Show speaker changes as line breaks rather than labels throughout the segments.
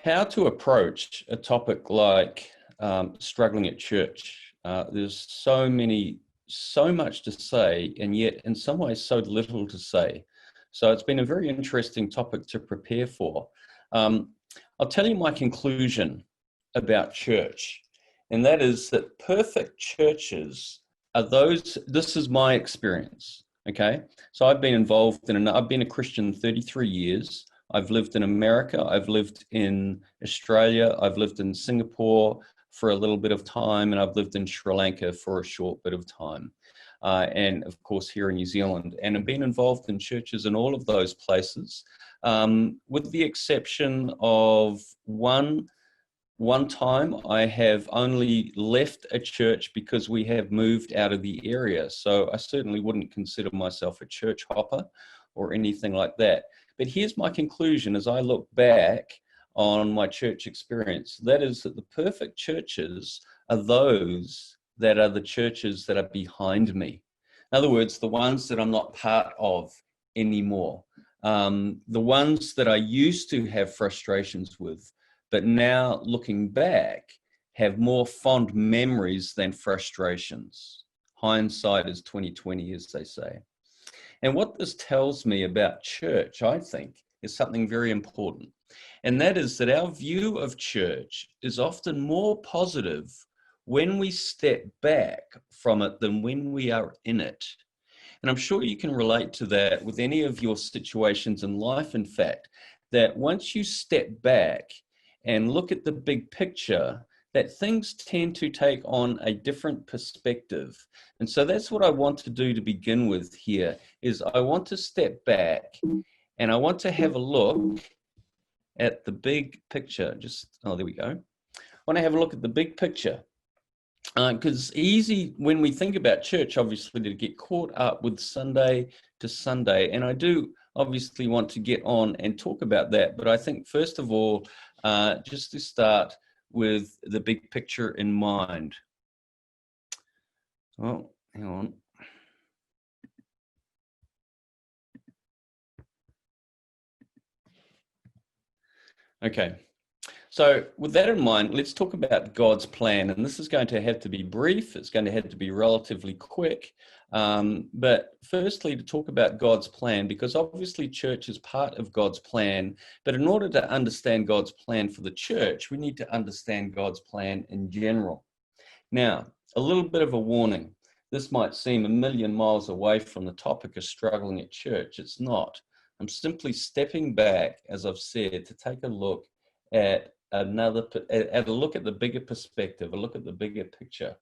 how to approach a topic like struggling at church. There's so much to say, and yet in some ways so little to say. So it's been a very interesting topic to prepare for. I'll tell you my conclusion about church, and that is that perfect churches are those, this is my experience, okay? So I've been involved I've been a Christian 33 years. I've lived in America, I've lived in Australia, I've lived in Singapore for a little bit of time, and I've lived in Sri Lanka for a short bit of time. And of course here in New Zealand. And I've been involved in churches in all of those places, with the exception of one time I have only left a church because we have moved out of the area. So I certainly wouldn't consider myself a church hopper or anything like that. But here's my conclusion as I look back on my church experience. That is that the perfect churches are those that are the churches that are behind me. In other words, the ones that I'm not part of anymore. The ones that I used to have frustrations with, but now looking back, have more fond memories than frustrations. Hindsight is 20/20, as they say. And what this tells me about church, I think, is something very important. And that is that our view of church is often more positive when we step back from it than when we are in it. And I'm sure you can relate to that with any of your situations in life, in fact, that once you step back and look at the big picture, that things tend to take on a different perspective. And so that's what I want to do to begin with here, is I want to step back and I want to have a look at the big picture. There we go. I want to have a look at the big picture. Because it's easy when we think about church, obviously, to get caught up with Sunday to Sunday. And I do obviously want to get on and talk about that. But I think, first of all, just to start with the big picture in mind. Oh, hang on. Okay. So with that in mind, let's talk about God's plan. And this is going to have to be brief. It's going to have to be relatively quick. But firstly, to talk about God's plan, because obviously church is part of God's plan. But in order to understand God's plan for the church, we need to understand God's plan in general. Now, a little bit of a warning. This might seem a million miles away from the topic of struggling at church. It's not. I'm simply stepping back, as I've said, to take a look at a look at the bigger perspective, a look at the bigger picture.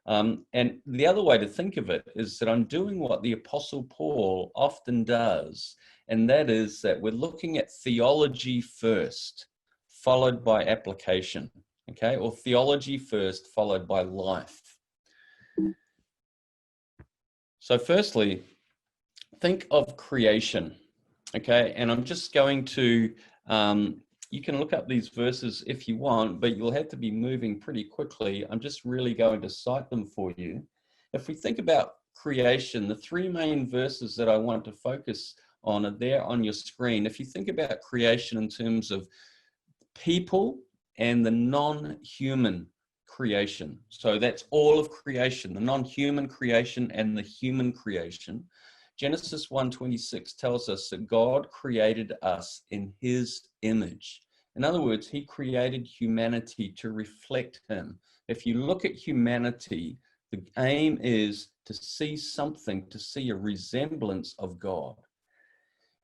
And the other way to think of it is that I'm doing what the Apostle Paul often does, and that is that we're looking at theology first, followed by application, okay? Or theology first, followed by life. So firstly, think of creation, okay? And I'm just going to, you can look up these verses if you want, but you'll have to be moving pretty quickly. I'm just really going to cite them for you. If we think about creation, the three main verses that I want to focus on are there on your screen. If you think about creation in terms of people and the non-human creation, so that's all of creation, the non-human creation and the human creation. Genesis 1:26 tells us that God created us in his image. In other words, he created humanity to reflect him. If you look at humanity, the aim is to see something, to see a resemblance of God.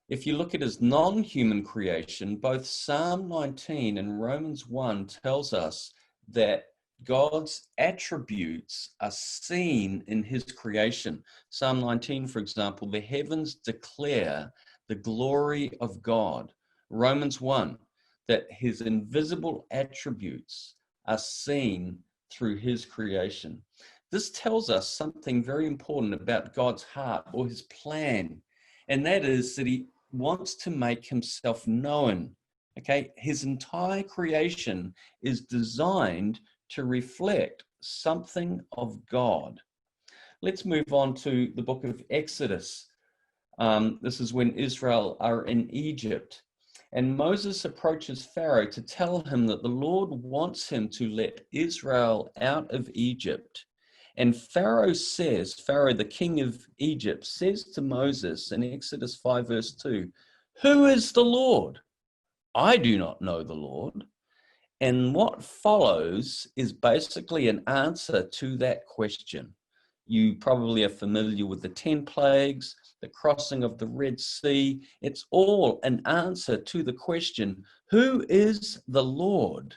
If you look at his non-human creation, both Psalm 19 and Romans 1 tells us that God's attributes are seen in his creation. Psalm 19, for example, the heavens declare the glory of God. Romans 1, that his invisible attributes are seen through his creation. This tells us something very important about God's heart or his plan, and that is that he wants to make himself known. Okay, his entire creation is designed to reflect something of God. Let's move on to the book of Exodus. This is when Israel are in Egypt. And Moses approaches Pharaoh to tell him that the Lord wants him to let Israel out of Egypt. And Pharaoh, the king of Egypt, says to Moses in Exodus 5 verse 2, "Who is the Lord? I do not know the Lord." And what follows is basically an answer to that question. You probably are familiar with the 10 plagues, the crossing of the Red Sea. It's all an answer to the question, who is the Lord?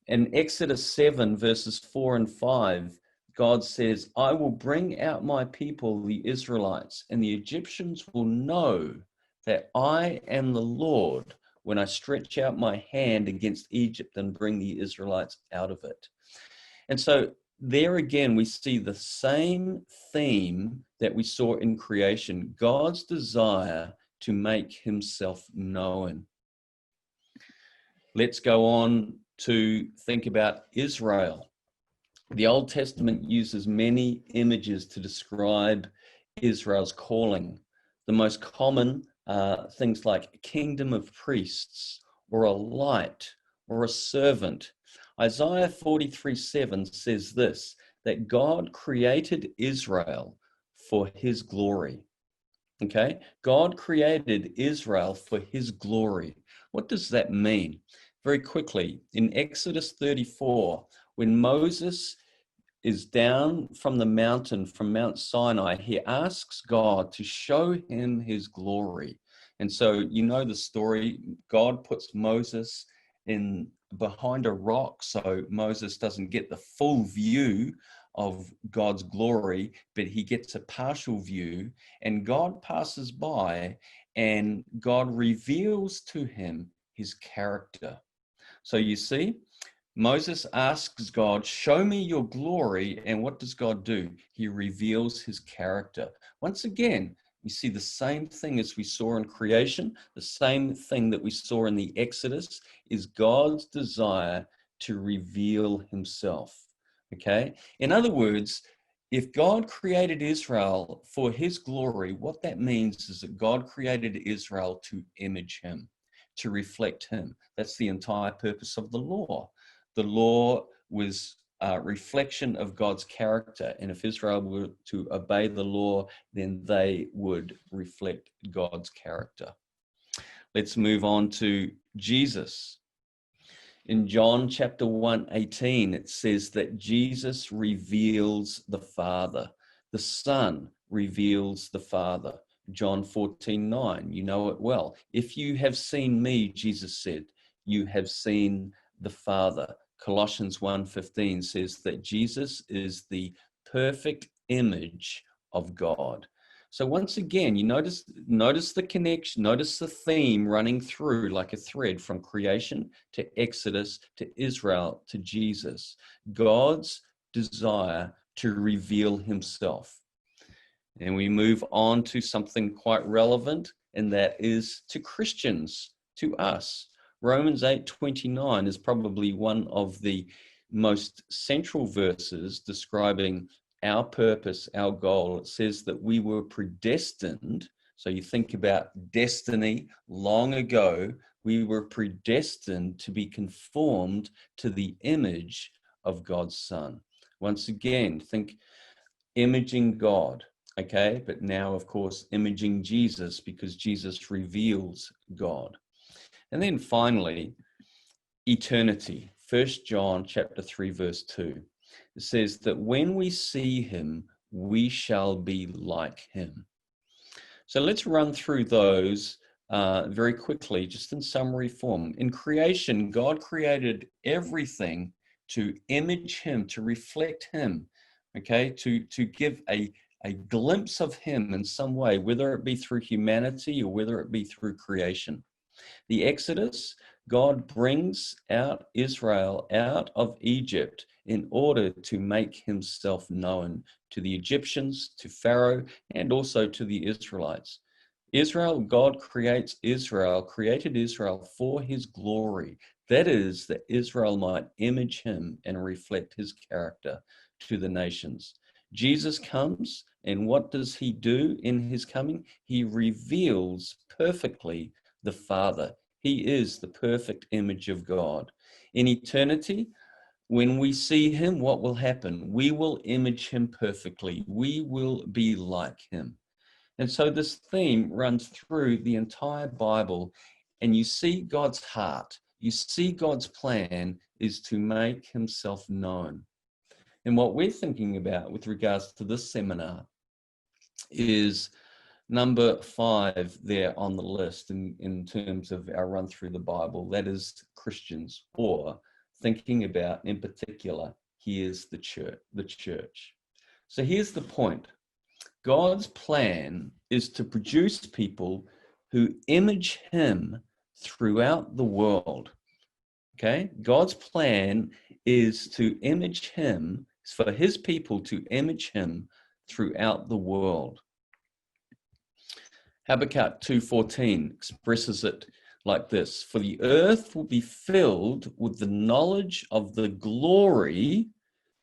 In Exodus 7, verses 4 and 5, God says, "I will bring out my people, the Israelites, and the Egyptians will know that I am the Lord when I stretch out my hand against Egypt and bring the Israelites out of it." And so there again, we see the same theme that we saw in creation, God's desire to make himself known. Let's go on to think about Israel. The Old Testament uses many images to describe Israel's calling. The most common things like a kingdom of priests, or a light, or a servant. Isaiah 43:7 says this, that God created Israel for his glory. Okay? God created Israel for his glory. What does that mean? Very quickly, in Exodus 34, when Moses is down from the mountain, from Mount Sinai, he asks God to show him his glory. And so you know the story. God puts Moses in behind a rock so Moses doesn't get the full view of God's glory, but he gets a partial view, and God passes by and God reveals to him his character. So you see, Moses asks God, "Show me your glory." And what does God do? He reveals his character. Once again, we see the same thing as we saw in creation. The same thing that we saw in the Exodus is God's desire to reveal himself. Okay? In other words, if God created Israel for his glory, what that means is that God created Israel to image him, to reflect him. That's the entire purpose of the law. The law was a reflection of God's character. And if Israel were to obey the law, then they would reflect God's character. Let's move on to Jesus. In John chapter 1:18, it says that Jesus reveals the Father. The Son reveals the Father. John 14:9, you know it well. "If you have seen me," Jesus said, "you have seen the Father." Colossians 1:15 says that Jesus is the perfect image of God. So once again, you notice the connection, notice the theme running through like a thread from creation to Exodus to Israel to Jesus. God's desire to reveal himself. And we move on to something quite relevant, and that is to Christians, to us. Romans 8:29 is probably one of the most central verses describing our purpose, our goal. It says that we were predestined. So you think about destiny long ago, we were predestined to be conformed to the image of God's Son. Once again, think imaging God, okay? But now, of course, imaging Jesus, because Jesus reveals God. And then finally, eternity. 1 John chapter 3, verse 2. It says that when we see him, we shall be like him. So let's run through those very quickly, just in summary form. In creation, God created everything to image him, to reflect him, okay, to give a glimpse of him in some way, whether it be through humanity or whether it be through creation. The Exodus, God brings out Israel out of Egypt in order to make himself known to the Egyptians, to Pharaoh, and also to the Israelites. Israel, God created Israel for his glory. That is, that Israel might image him and reflect his character to the nations. Jesus comes, and what does he do in his coming? He reveals perfectly the Father. He is the perfect image of God. In eternity, when we see him, what will happen? We will image him perfectly. We will be like him. And so this theme runs through the entire Bible, and you see God's heart. You see God's plan is to make himself known. And what we're thinking about with regards to this seminar is number 5 there on the list in terms of our run through the Bible. That is Christians, or thinking about in particular, here's the church. So here's the point. God's plan is to produce people who image him throughout the world. Okay? God's plan is to image him, for his people to image him throughout the world. Habakkuk 2:14 expresses it like this: for the earth will be filled with the knowledge of the glory.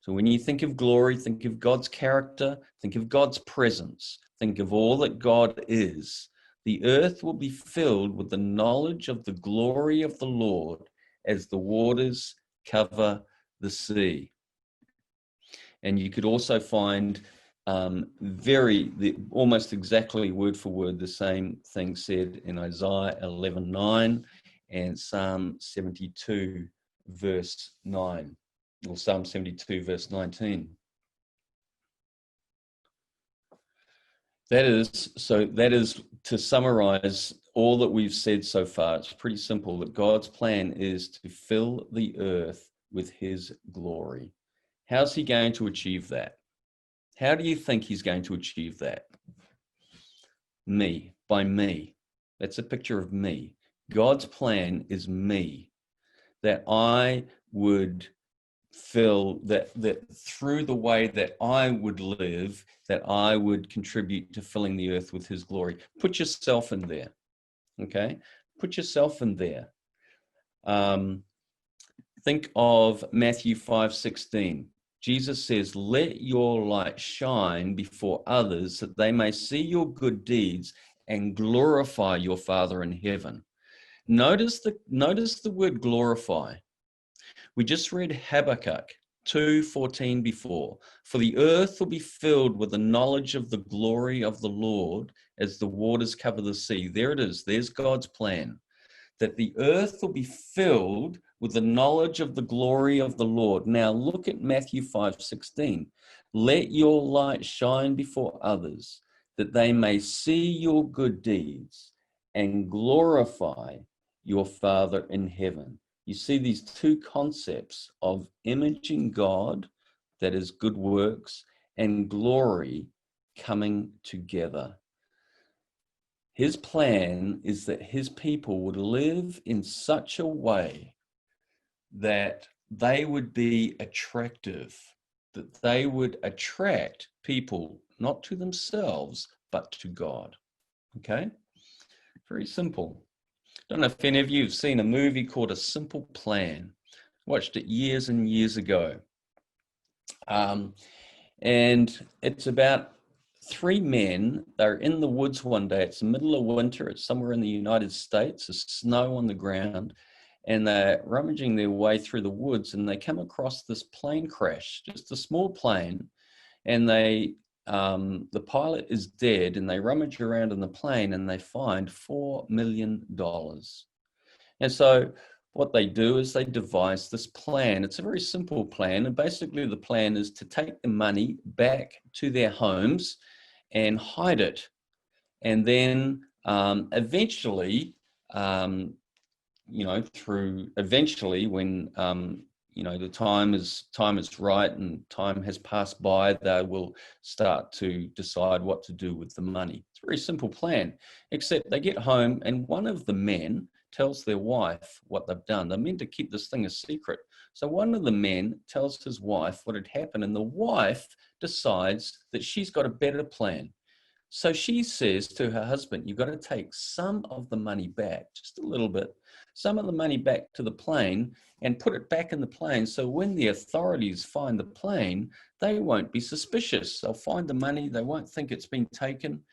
So when you think of glory, think of God's character, think of God's presence, think of all that God is. The earth will be filled with the knowledge of the glory of the Lord as the waters cover the sea. And you could also find almost exactly word for word the same thing said in Isaiah 11:9 and Psalm 72 verse 9, or Psalm 72 verse 19. That is to summarize all that we've said so far. It's pretty simple, that God's plan is to fill the earth with his glory. How's he going to achieve that? How do you think he's going to achieve that? By me. That's a picture of me. God's plan is me, that I would fill, that through the way that I would live, that I would contribute to filling the earth with his glory. Put yourself in there, okay? Put yourself in there. Think of Matthew 5:16. Jesus says, let your light shine before others that they may see your good deeds and glorify your Father in heaven. Notice the word glorify. We just read Habakkuk 2:14 before. For the earth will be filled with the knowledge of the glory of the Lord as the waters cover the sea. There it is. There's God's plan. That the earth will be filled with the knowledge of the glory of the Lord. Now look at Matthew 5:16. Let your light shine before others, that they may see your good deeds and glorify your Father in heaven. You see these two concepts of imaging God, that is good works, and glory coming together. His plan is that his people would live in such a way that they would be attractive, that they would attract people, not to themselves, but to God. Okay? Very simple. I don't know if any of you have seen a movie called A Simple Plan. Watched it years and years ago. And it's about 3 men. They're in the woods one day. It's the middle of winter. It's somewhere in the United States. There's snow on the ground. And they're rummaging their way through the woods, and they come across this plane crash, just a small plane. And the pilot is dead, and they rummage around in the plane and they find $4 million. And so what they do is they devise this plan. It's a very simple plan. And basically the plan is to take the money back to their homes and hide it. And then eventually, when the time is right and time has passed by, they will start to decide what to do with the money. It's a very simple plan, except they get home and one of the men tells their wife what they've done. They're meant to keep this thing a secret. So one of the men tells his wife what had happened, and the wife decides that she's got a better plan. So she says to her husband, you've got to take some of the money back, just a little bit, some of the money back to the plane and put it back in the plane. So when the authorities find the plane, they won't be suspicious. They'll find the money. They won't think it's been taken.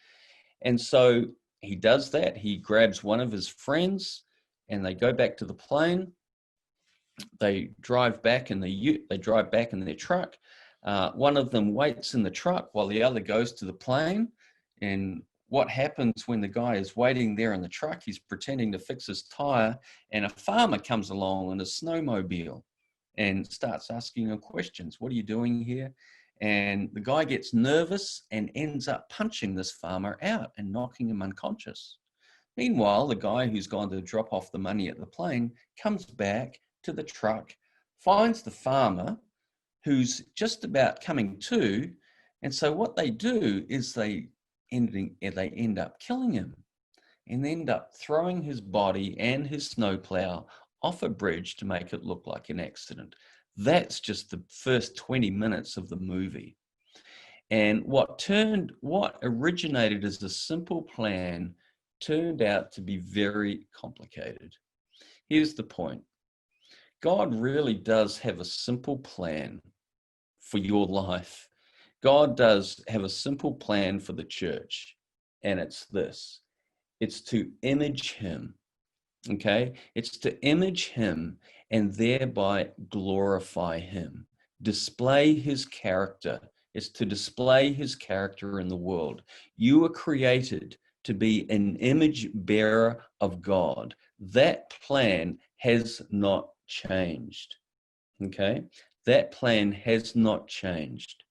And so he does that. He grabs one of his friends and they go back to the plane. They drive back in their truck. One of them waits in the truck while the other goes to the plane. And what happens when the guy is waiting there in the truck? He's pretending to fix his tire, and a farmer comes along in a snowmobile and starts asking him questions. What are you doing here? And the guy gets nervous and ends up punching this farmer out and knocking him unconscious. Meanwhile, the guy who's gone to drop off the money at the plane comes back to the truck, finds the farmer who's just about coming to, and so what they do is they end up killing him and end up throwing his body and his snowplow off a bridge to make it look like an accident. That's just the first 20 minutes of the movie. And what originated as a simple plan turned out to be very complicated. Here's the point. God really does have a simple plan for your life. God does have a simple plan for the church, and it's this. It's to image him, okay? It's to image him and thereby glorify him, display his character. It's to display his character in the world. You were created to be an image bearer of God. That plan has not changed, okay? That plan has not changed.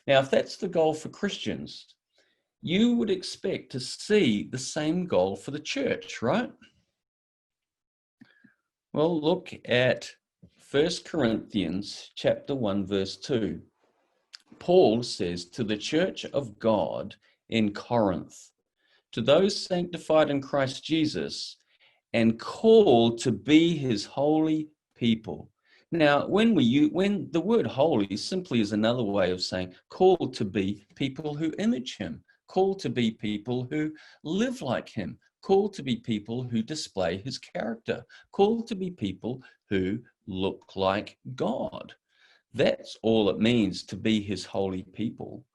Now, if that's the goal for Christians, you would expect to see the same goal for the church, right? Well, look at 1 Corinthians chapter 1, verse 2. Paul says, to the church of God in Corinth, to those sanctified in Christ Jesus and called to be his holy people. Now, when the word holy simply is another way of saying called to be people who image him, called to be people who live like him, called to be people who display his character, called to be people who look like God. That's all it means to be his holy people.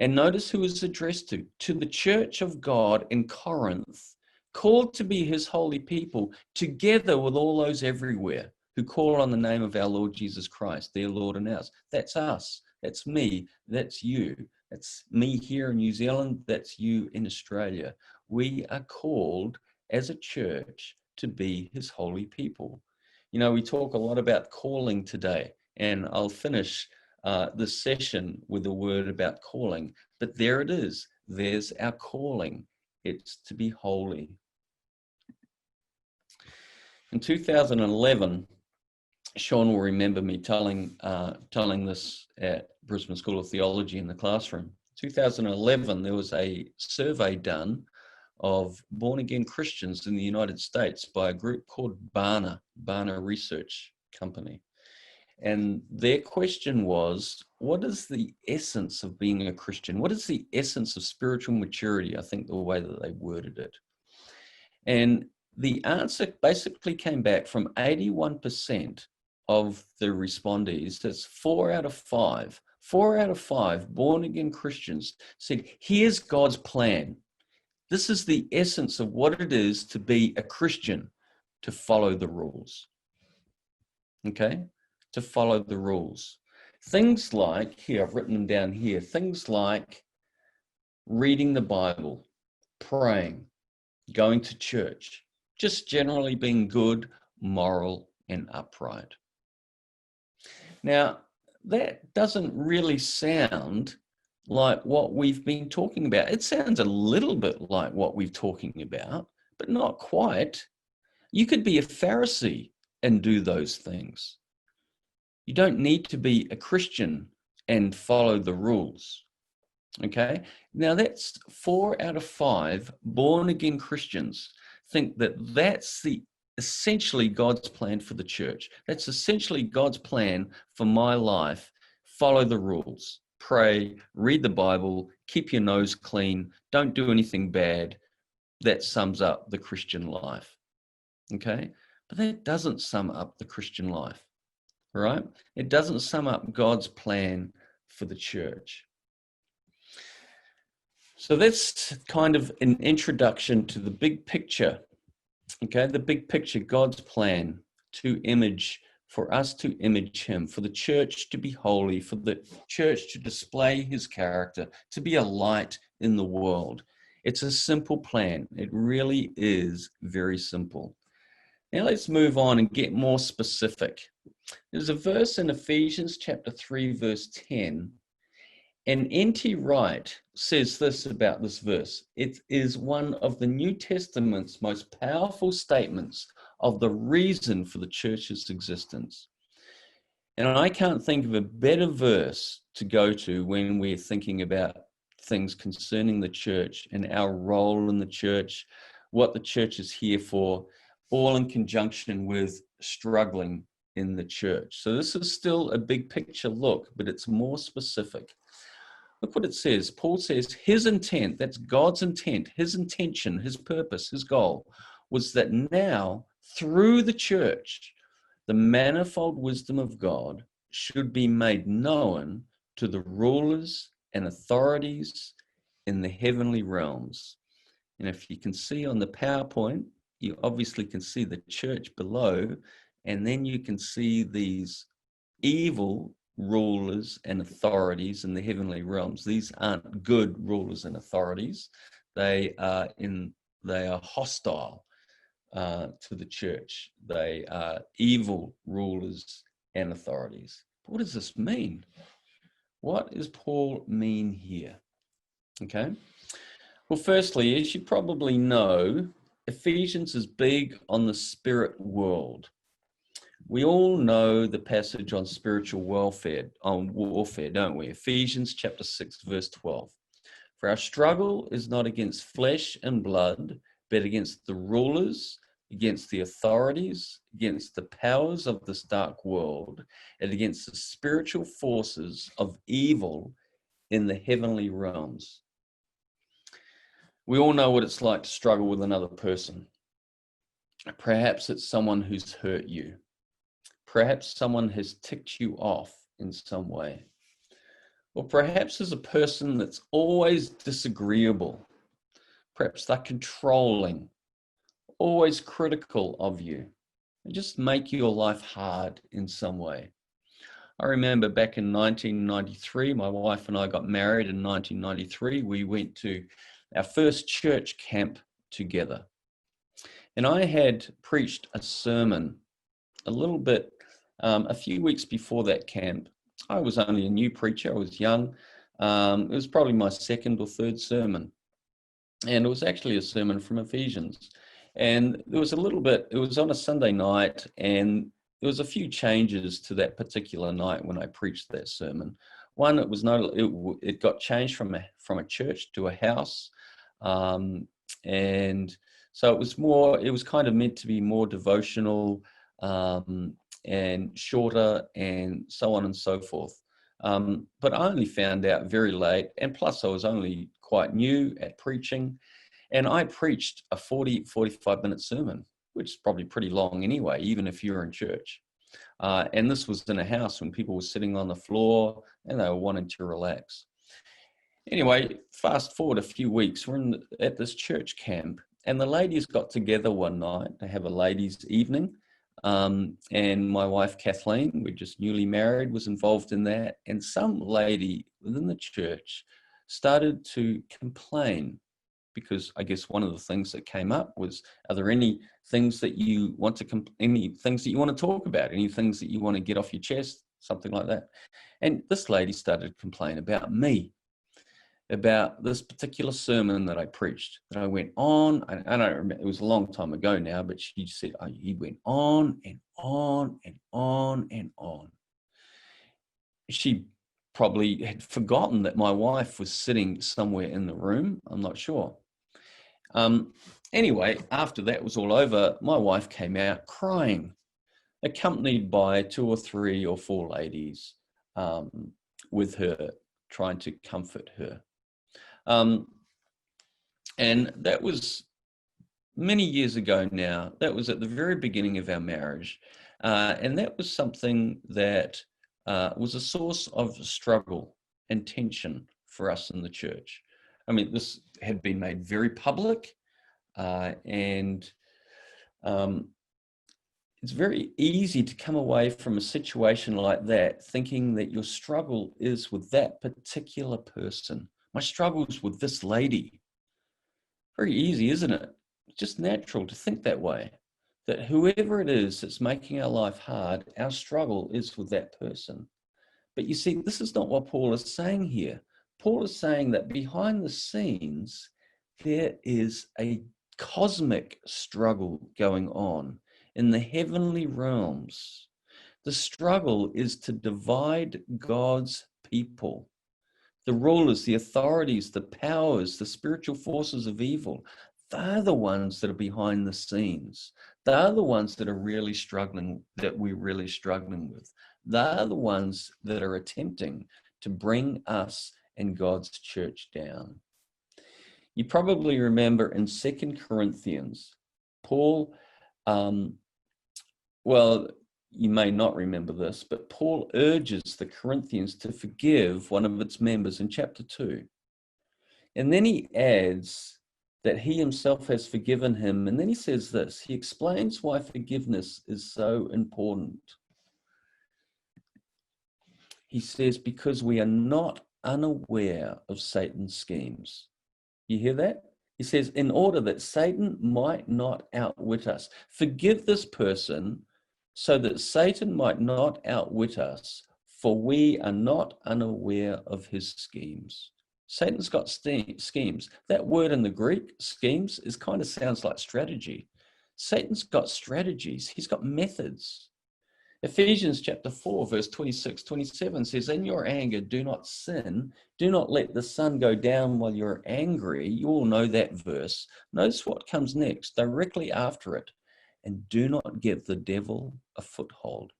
And notice who is addressed to the church of God in Corinth, called to be his holy people, together with all those everywhere who call on the name of our Lord Jesus Christ, their Lord and ours. That's us. That's me. That's you. That's me here in New Zealand. That's you in Australia. We are called as a church to be his holy people. You know, we talk a lot about calling today, and I'll finish this session with a word about calling, but there it is. There's our calling. It's to be holy. In 2011, Sean will remember me telling this at Brisbane School of Theology in the classroom. 2011, there was a survey done of born-again Christians in the United States by a group called Barna Research Company. And their question was, what is the essence of being a Christian? What is the essence of spiritual maturity? I think the way that they worded it. And the answer basically came back from 81% of the respondees. That's 4 out of 5. 4 out of 5 born-again Christians said, here's God's plan. This is the essence of what it is to be a Christian, to follow the rules. Okay? To follow the rules. Things like, here, I've written them down here, things like reading the Bible, praying, going to church, just generally being good, moral, and upright. Now, that doesn't really sound like what we've been talking about. It sounds a little bit like what we're talking about, but not quite. You could be a Pharisee and do those things. You don't need to be a Christian and follow the rules. Okay? Now that's 4 out of 5 born-again Christians think that that's essentially God's plan for the church. That's essentially God's plan for my life. Follow the rules. Pray, read the Bible, keep your nose clean, don't do anything bad. That sums up the Christian life. Okay? But that doesn't sum up the Christian life. Right? It doesn't sum up God's plan for the church. So that's kind of an introduction to the big picture. Okay, the big picture, God's plan for us to image him, for the church to be holy, for the church to display his character, to be a light in the world. It's a simple plan. It really is very simple. Now let's move on and get more specific. There's a verse in Ephesians chapter 3, verse 10. And N.T. Wright says this about this verse. It is one of the New Testament's most powerful statements of the reason for the church's existence. And I can't think of a better verse to go to when we're thinking about things concerning the church and our role in the church, what the church is here for, all in conjunction with struggling in the church. So this is still a big picture look, but it's more specific. Look what it says. Paul says his intent, that's God's intent, his intention, his purpose, his goal, was that now, through the church, the manifold wisdom of God should be made known to the rulers and authorities in the heavenly realms. And if you can see on the PowerPoint, you obviously can see the church below, and then you can see these evil rulers and authorities in the heavenly realms. These aren't good rulers and authorities. They are hostile to the church. They are evil rulers and authorities. What does this mean? What does Paul mean here? Okay. Well, firstly, as you probably know, Ephesians is big on the spirit world. We all know the passage on spiritual warfare, don't we? Ephesians chapter 6, verse 12. For our struggle is not against flesh and blood, but against the rulers, against the authorities, against the powers of this dark world, and against the spiritual forces of evil in the heavenly realms. We all know what it's like to struggle with another person. Perhaps it's someone who's hurt you. Perhaps someone has ticked you off in some way. Or perhaps there's a person that's always disagreeable. Perhaps they're controlling, always critical of you. They just make your life hard in some way. I remember back in 1993, my wife and I got married in 1993. We went to our first church camp together. And I had preached a sermon a few weeks before that camp. I was only a new preacher. I was young. It was probably my second or third sermon. And it was actually a sermon from Ephesians. And there was it was on a Sunday night, and there was a few changes to that particular night when I preached that sermon. One, it got changed from a church to a house. And so it was kind of meant to be more devotional, and shorter, and so on and so forth. But I only found out very late, and plus I was only quite new at preaching, and I preached a 45-minute sermon, which is probably pretty long anyway, even if you're in church. And this was in a house when people were sitting on the floor and they were wanting to relax. Anyway, fast forward a few weeks, we're at this church camp, and the ladies got together one night to have a ladies' evening. And my wife, Kathleen, we're just newly married, was involved in that. And some lady within the church started to complain, because I guess one of the things that came up was, are there any things that you want to talk about, any things that you want to get off your chest, something like that. And this lady started to complain about me, about this particular sermon that I preached, that I went on. I don't remember, it was a long time ago now, but she said, he went on and on and on and on. She probably had forgotten that my wife was sitting somewhere in the room. I'm not sure. Anyway, after that was all over, my wife came out crying, accompanied by 2 or 3 or 4 ladies with her, trying to comfort her. And that was many years ago now. That was at the very beginning of our marriage. And that was something that was a source of struggle and tension for us in the church. I mean, this had been made very public, and it's very easy to come away from a situation like that thinking that your struggle is with that particular person. My struggle's with this lady. Very easy, isn't it? It's just natural to think that way, that whoever it is that's making our life hard, our struggle is with that person. But you see, this is not what Paul is saying here. Paul is saying that behind the scenes, there is a cosmic struggle going on in the heavenly realms. The struggle is to divide God's people. The rulers, the authorities, the powers, the spiritual forces of evil, they're the ones that are behind the scenes. They're the ones that are really struggling, that we're really struggling with. They're the ones that are attempting to bring us and God's church down. You probably remember in 2 Corinthians, Paul, well, you may not remember this, but Paul urges the Corinthians to forgive one of its members in chapter 2. And then he adds that he himself has forgiven him. And then he says this, he explains why forgiveness is so important. He says, because we are not unaware of Satan's schemes. You hear that? He says, in order that Satan might not outwit us. Forgive this person so that Satan might not outwit us, for we are not unaware of his schemes. Satan's got schemes. That word in the Greek, schemes, kind of sounds like strategy. Satan's got strategies. He's got methods. Ephesians chapter 4, verse 26, 27 says, in your anger, do not sin. Do not let the sun go down while you're angry. You all know that verse. Notice what comes next, directly after it. And do not give the devil a foothold.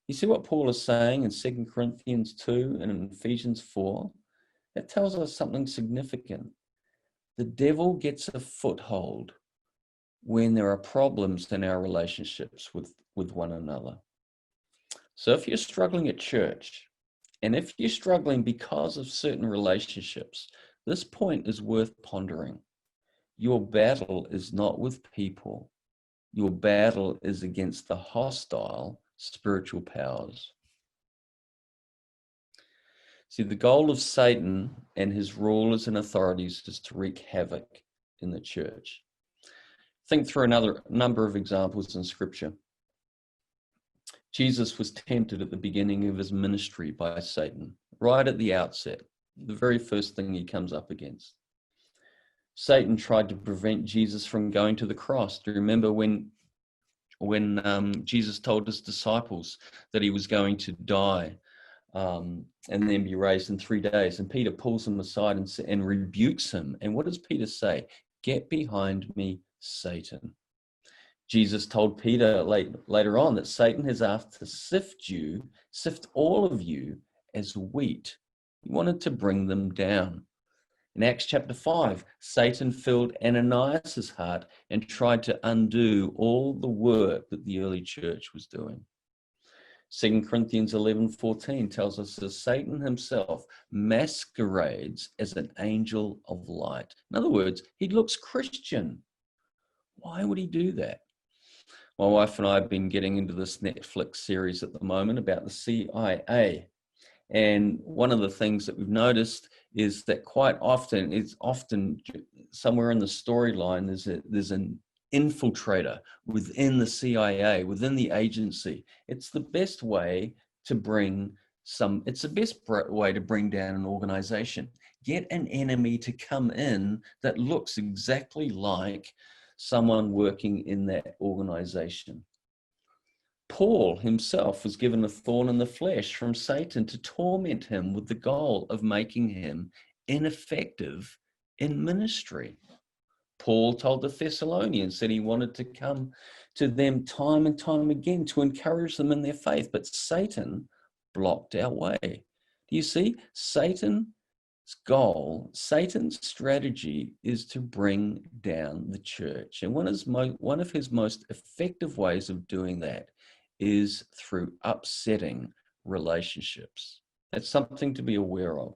You see what Paul is saying in 2 Corinthians 2 and in Ephesians 4? That tells us something significant. The devil gets a foothold when there are problems in our relationships with one another. So if you're struggling at church, and if you're struggling because of certain relationships, this point is worth pondering. Your battle is not with people. Your battle is against the hostile spiritual powers. See, the goal of Satan and his rulers and authorities is to wreak havoc in the church. Think through another number of examples in Scripture. Jesus was tempted at the beginning of his ministry by Satan, right at the outset, the very first thing he comes up against. Satan tried to prevent Jesus from going to the cross. Do you remember when Jesus told his disciples that he was going to die and then be raised in 3 days? And Peter pulls him aside and rebukes him. And what does Peter say? Get behind me, Satan. Jesus told Peter later on that Satan has asked to sift all of you as wheat. He wanted to bring them down. In Acts chapter 5, Satan filled Ananias' heart and tried to undo all the work that the early church was doing. 2 Corinthians 11:14 tells us that Satan himself masquerades as an angel of light. In other words, he looks Christian. Why would he do that? My wife and I have been getting into this Netflix series at the moment about the CIA. And one of the things that we've noticed is that quite often, it's often somewhere in the storyline, there's an infiltrator within the CIA, within the agency. It's the best way to bring down an organization. Get an enemy to come in that looks exactly like someone working in that organization. Paul himself was given a thorn in the flesh from Satan to torment him with the goal of making him ineffective in ministry. Paul told the Thessalonians that he wanted to come to them time and time again to encourage them in their faith, but Satan blocked our way. Do you see? Satan's goal, Satan's strategy is to bring down the church. And one of his most effective ways of doing that is through upsetting relationships. That's something to be aware of.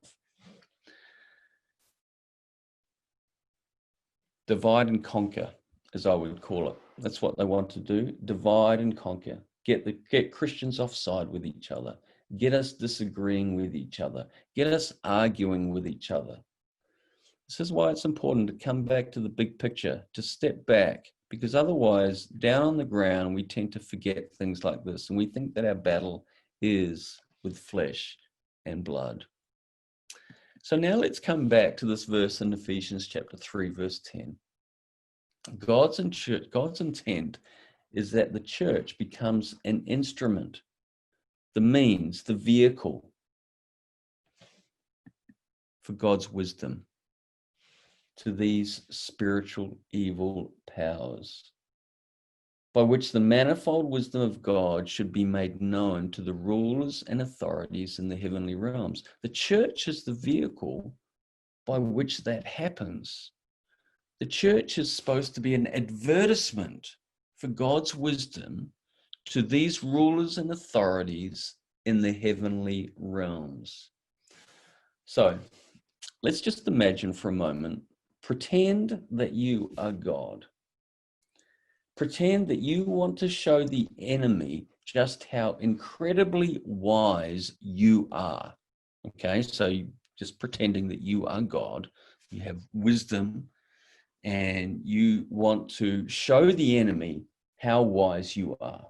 divide and conquer, as I would call it. That's what they want to do, divide and conquer. Get Christians offside with each other. Get us disagreeing with each other. Get us arguing with each other. This is why it's important to come back to the big picture, to step back, because otherwise, down on the ground, we tend to forget things like this, and we think that our battle is with flesh and blood. So now let's come back to this verse in Ephesians chapter 3, verse 10. God's intent is that the church becomes an instrument, the means, the vehicle for God's wisdom to these spiritual evil powers, by which the manifold wisdom of God should be made known to the rulers and authorities in the heavenly realms. The church is the vehicle by which that happens. The church is supposed to be an advertisement for God's wisdom to these rulers and authorities in the heavenly realms. So let's just imagine for a moment, pretend that you are God. Pretend that you want to show the enemy just how incredibly wise you are. Okay, so just pretending that you are God, you have wisdom, and you want to show the enemy how wise you are.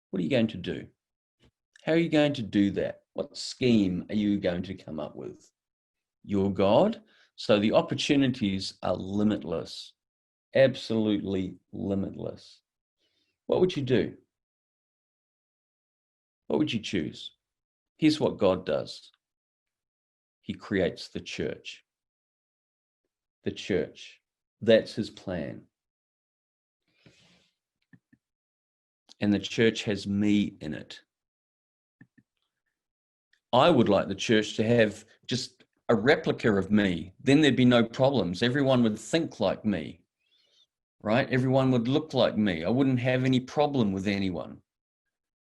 What are you going to do? How are you going to do that? What scheme are you going to come up with? You're God, so the opportunities are limitless, absolutely limitless. What would you do? What would you choose? Here's what God does. He creates the church. The church. That's his plan. And the church has me in it. I would like the church to have just a replica of me. Then there'd be no problems. Everyone would think like me, right? Everyone would look like me. I wouldn't have any problem with anyone.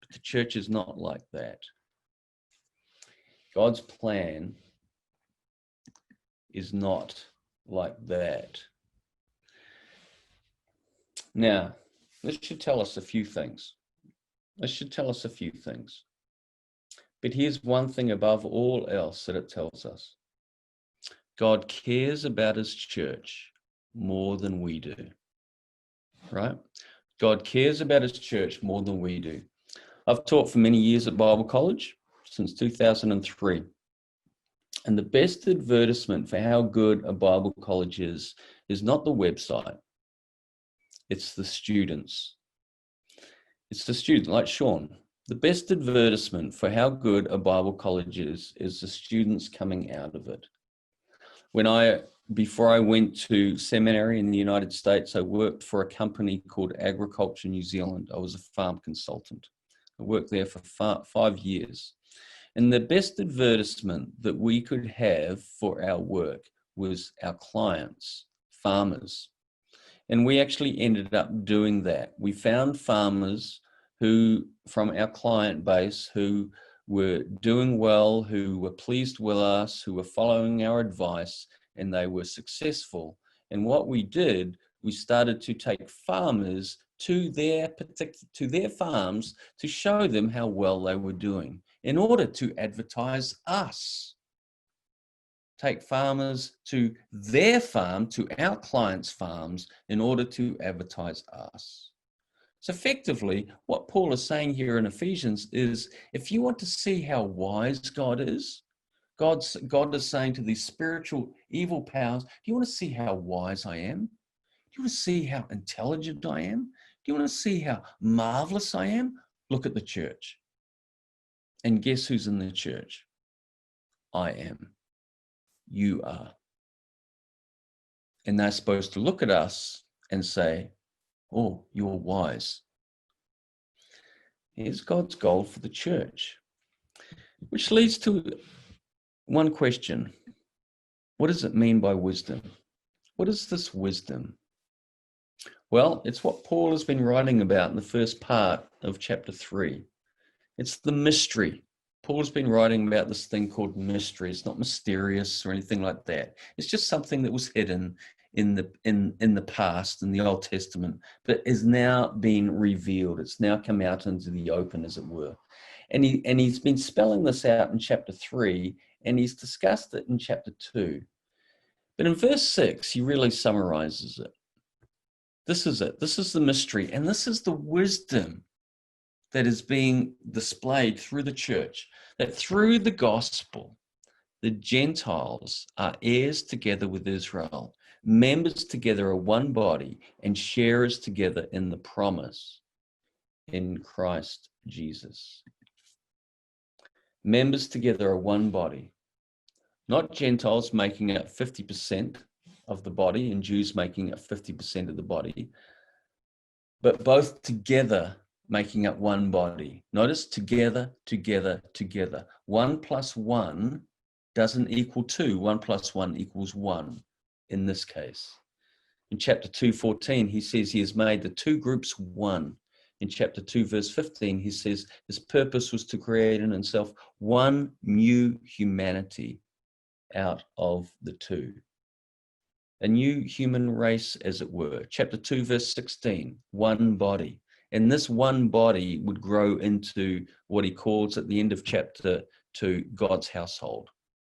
But the church is not like that. God's plan is not like that. Now, this should tell us a few things. But here's one thing above all else that it tells us. God cares about his church more than we do, right? God cares about his church more than we do. I've taught for many years at Bible College, since 2003. And the best advertisement for how good a Bible college is not the website. It's the students. It's the students, like Sean. The best advertisement for how good a Bible college is the students coming out of it. Before I went to seminary in the United States, I worked for a company called Agriculture New Zealand. I was a farm consultant. I worked there for 5 years. And the best advertisement that we could have for our work was our clients, farmers. And we actually ended up doing that. We found farmers from our client base who were doing well, who were pleased with us, who were following our advice, and they were successful. And what we did, we started to take farmers to their farms to show them how well they were doing in order to advertise us. Take farmers to their farm, to our clients' farms, in order to advertise us. So effectively, what Paul is saying here in Ephesians is, if you want to see how wise God is, God is saying to these spiritual evil powers, do you want to see how wise I am? Do you want to see how intelligent I am? Do you want to see how marvelous I am? Look at the church. And guess who's in the church? I am. You are. And they're supposed to look at us and say, oh, you're wise. Here's God's goal for the church, which leads to one question. What does it mean by wisdom? What is this wisdom? Well, it's what Paul has been writing about in the first part of chapter 3. It's the mystery. Paul's been writing about this thing called mystery. It's not mysterious or anything like that. It's just something that was hidden in the past, in the Old Testament, but is now being revealed. It's now come out into the open, as it were. And he's been spelling this out in chapter 3, and he's discussed it in chapter 2. But in verse 6, he really summarizes it. This is it. This is the mystery, and this is the wisdom that is being displayed through the church, that through the gospel, the Gentiles are heirs together with Israel, members together of one body, and sharers together in the promise in Christ Jesus. Members together are one body, not Gentiles making up 50% of the body and Jews making up 50% of the body, but both together making up one body. Notice together, together, together. 1 plus 1 doesn't equal 2. 1 plus 1 equals 1 in this case. In chapter 2:14, he says he has made the two groups one. In chapter 2, verse 15, he says his purpose was to create in himself one new humanity out of the two. A new human race, as it were. Chapter 2, verse 16, one body. And this one body would grow into what he calls at the end of chapter 2, God's household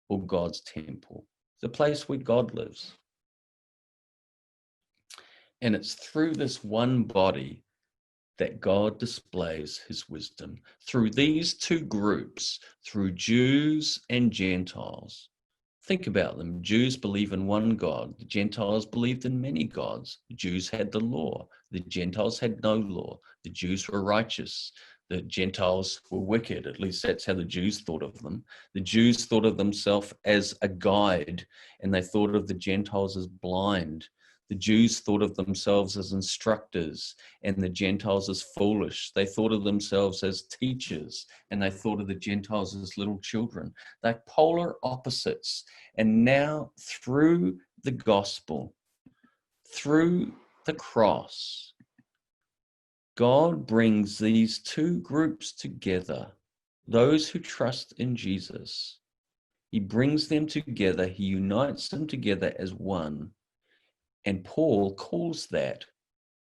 or God's temple, the place where God lives. And it's through this one body that God displays his wisdom. Through these two groups, through Jews and Gentiles. Think about them. Jews believe in one God. The Gentiles believed in many gods. The Jews had the law. The Gentiles had no law. The Jews were righteous. The Gentiles were wicked. At least that's how the Jews thought of them. The Jews thought of themselves as a guide, and they thought of the Gentiles as blind. The Jews thought of themselves as instructors and the Gentiles as foolish. They thought of themselves as teachers and they thought of the Gentiles as little children. They're polar opposites. And now through the gospel, through the cross, God brings these two groups together, those who trust in Jesus. He brings them together. He unites them together as one. And Paul calls that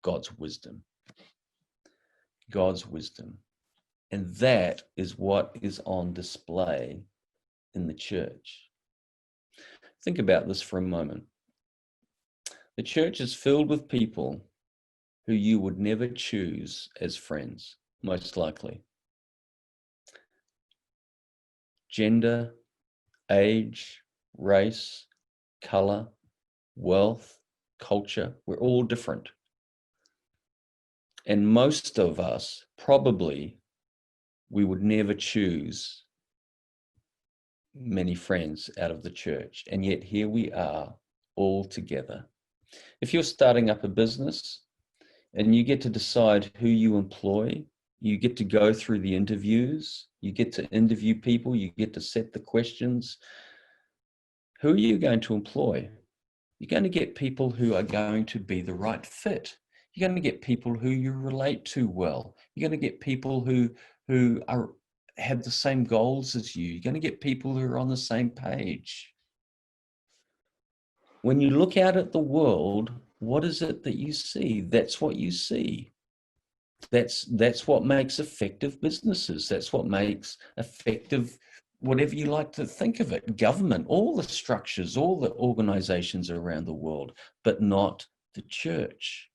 God's wisdom. God's wisdom. And that is what is on display in the church. Think about this for a moment. The church is filled with people who you would never choose as friends, most likely. Gender, age, race, color, wealth, culture, we're all different. And most of us, probably, we would never choose many friends out of the church. And yet here we are all together. If you're starting up a business and you get to decide who you employ, you get to go through the interviews, you get to interview people, you get to set the questions. Who are you going to employ? You're going to get people who are going to be the right fit. You're going to get people who you relate to well. You're going to get people who have the same goals as you. You're going to get people who are on the same page. When you look out at the world, what is it that you see? That's what you see. That's what makes effective businesses. That's what makes effective, whatever you like to think of it, government, all the structures, all the organizations around the world, but not the church.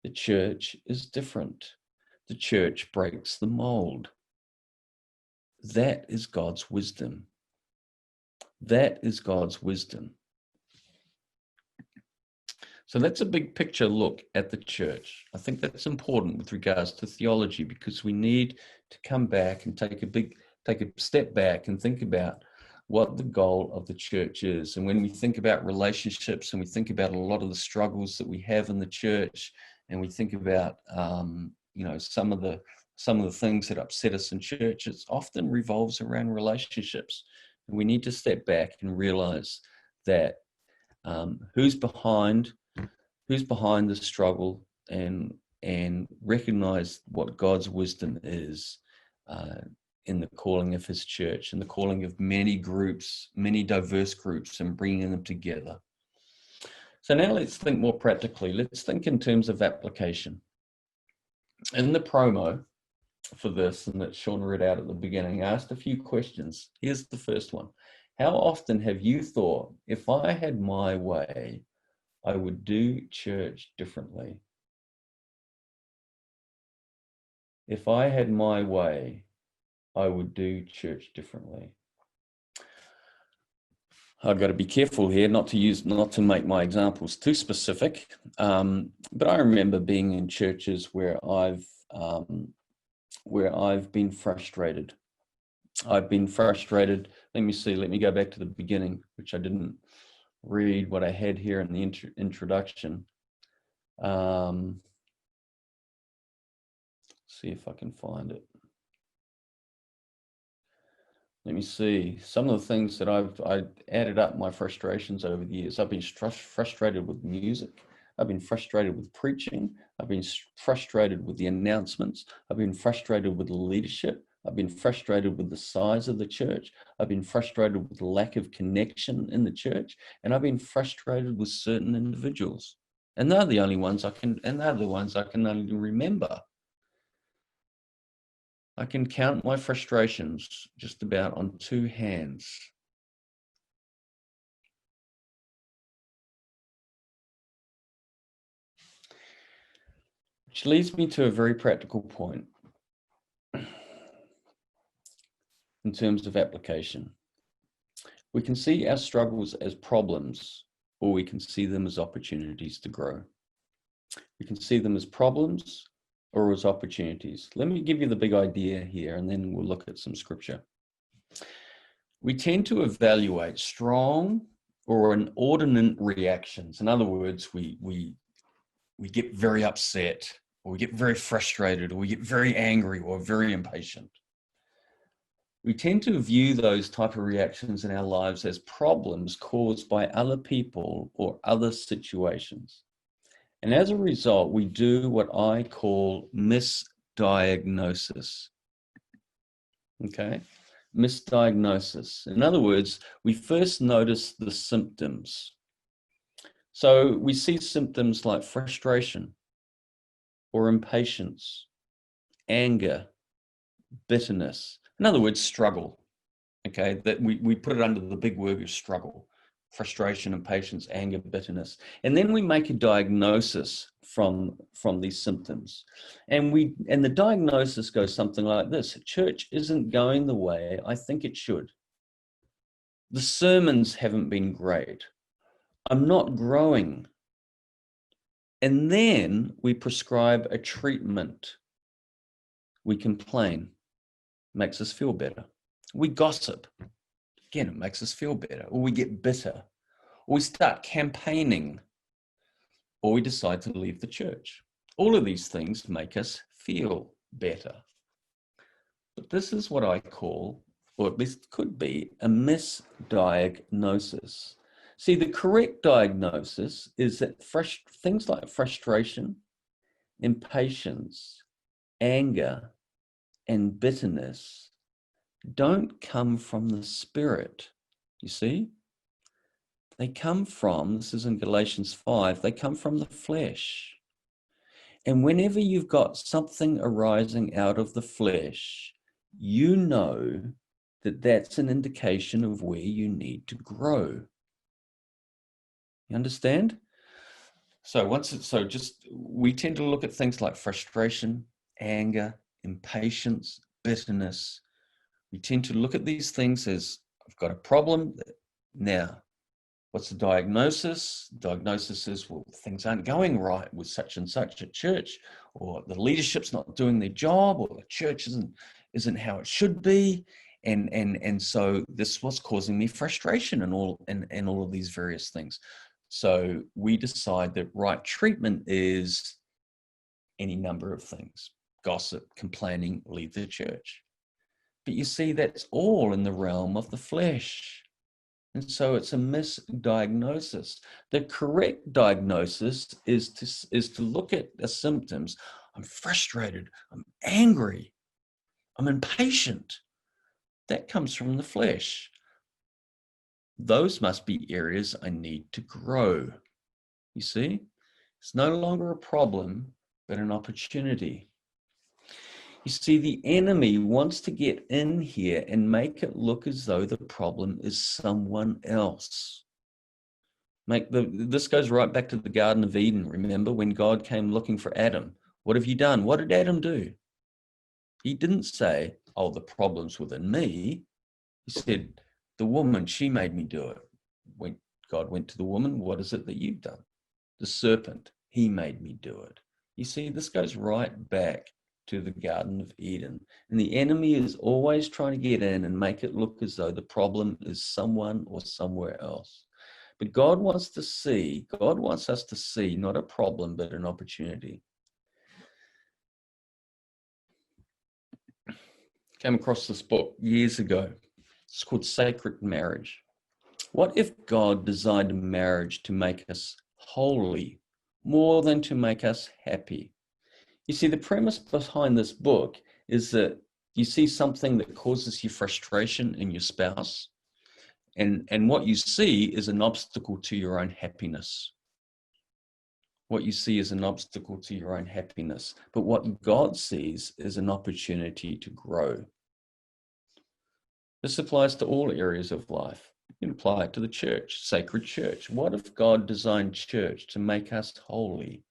The church is different. The church breaks the mold. That is God's wisdom. That is God's wisdom. So that's a big picture look at the church. I think that's important with regards to theology, because we need to come back and take a step back and think about what the goal of the church is. And when we think about relationships and we think about a lot of the struggles that we have in the church, and we think about some of the things that upset us in church, it often revolves around relationships. And we need to step back and realize that who's behind the struggle, and recognize what God's wisdom is in the calling of his church and the calling of many groups, many diverse groups, and bringing them together. So now let's think more practically. Let's think in terms of application. In the promo for this, and that Sean read out at the beginning, I asked a few questions. Here's the first one. How often have you thought, if I had my way, I would do church differently? If I had my way, I would do church differently. I've got to be careful here not to make my examples too specific. But I remember being in churches where I've been frustrated. I've been frustrated. Let me go back to the beginning, which I didn't read what I had here in the introduction. See if I can find it. Let me see some of the things that I added up my frustrations over the years. I've been frustrated with music. I've been frustrated with preaching. I've been frustrated with the announcements. I've been frustrated with leadership. I've been frustrated with the size of the church. I've been frustrated with the lack of connection in the church. And I've been frustrated with certain individuals. And they're the ones I can only remember. I can count my frustrations just about on two hands. Which leads me to a very practical point in terms of application. We can see our struggles as problems, or we can see them as opportunities to grow. We can see them as problems or as opportunities. Let me give you the big idea here, and then we'll look at some scripture. We tend to evaluate strong or inordinate reactions. In other words, we get very upset, or we get very frustrated, or we get very angry, or very impatient. We tend to view those type of reactions in our lives as problems caused by other people or other situations. And as a result, we do what I call misdiagnosis. Okay? Misdiagnosis. In other words, we first notice the symptoms. So we see symptoms like frustration or impatience, anger, bitterness. In other words, struggle. Okay, that we put it under the big word of struggle, frustration, impatience, anger, bitterness. And then we make a diagnosis from these symptoms. And the diagnosis goes something like this: church isn't going the way I think it should. The sermons haven't been great. I'm not growing. And then we prescribe a treatment. We complain. Makes us feel better. We gossip. Again, it makes us feel better. Or we get bitter. Or we start campaigning. Or we decide to leave the church. All of these things make us feel better. But this is what I call, or at least could be, a misdiagnosis. See, the correct diagnosis is that things like frustration, impatience, anger, and bitterness don't come from the Spirit. You see? They come from, this is in Galatians 5, they come from the flesh. And whenever you've got something arising out of the flesh, you know that that's an indication of where you need to grow. You understand? We tend to look at things like frustration, anger, impatience, bitterness. We tend to look at these things as, I've got a problem. Now, what's the diagnosis? The diagnosis is, well, things aren't going right with such and such at church, or the leadership's not doing their job, or the church isn't how it should be. And so this was causing me frustration and all of these various things. So we decide that right treatment is any number of things: gossip, complaining, leave the church. But you see, that's all in the realm of the flesh. And so it's a misdiagnosis. The correct diagnosis is to look at the symptoms. I'm frustrated, I'm angry, I'm impatient. That comes from the flesh. Those must be areas I need to grow. You see, it's no longer a problem, but an opportunity. You see, the enemy wants to get in here and make it look as though the problem is someone else. This goes right back to the Garden of Eden. Remember when God came looking for Adam? What have you done? What did Adam do? He didn't say, oh, the problem's within me. He said, the woman, she made me do it. When God went to the woman, what is it that you've done? The serpent, he made me do it. You see, this goes right back to the Garden of Eden. And the enemy is always trying to get in and make it look as though the problem is someone or somewhere else. But God wants us to see not a problem, but an opportunity. Came across this book years ago. It's called Sacred Marriage. What if God designed marriage to make us holy more than to make us happy? You see, the premise behind this book is that you see something that causes you frustration in your spouse, and what you see is an obstacle to your own happiness. What you see is an obstacle to your own happiness. But what God sees is an opportunity to grow. This applies to all areas of life. You can apply it to the church, sacred church. What if God designed church to make us holy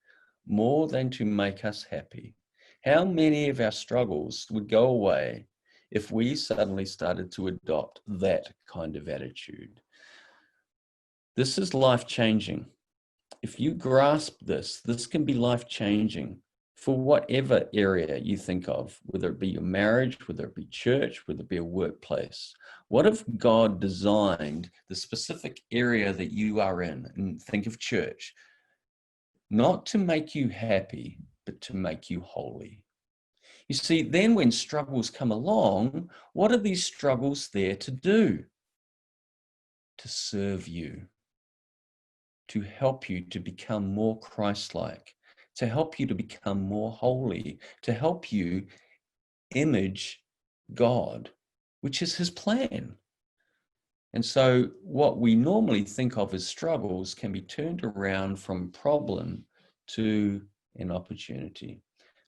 more than to make us happy? How many of our struggles would go away if we suddenly started to adopt that kind of attitude? This is life-changing. If you grasp this, this can be life-changing for whatever area you think of, whether it be your marriage, whether it be church, whether it be a workplace. What if God designed the specific area that you are in, and think of church, not to make you happy, but to make you holy? You see, then when struggles come along, what are these struggles there to do? To serve you, to help you to become more Christ-like, to help you to become more holy, to help you image God, which is his plan. And so what we normally think of as struggles can be turned around from problem to an opportunity.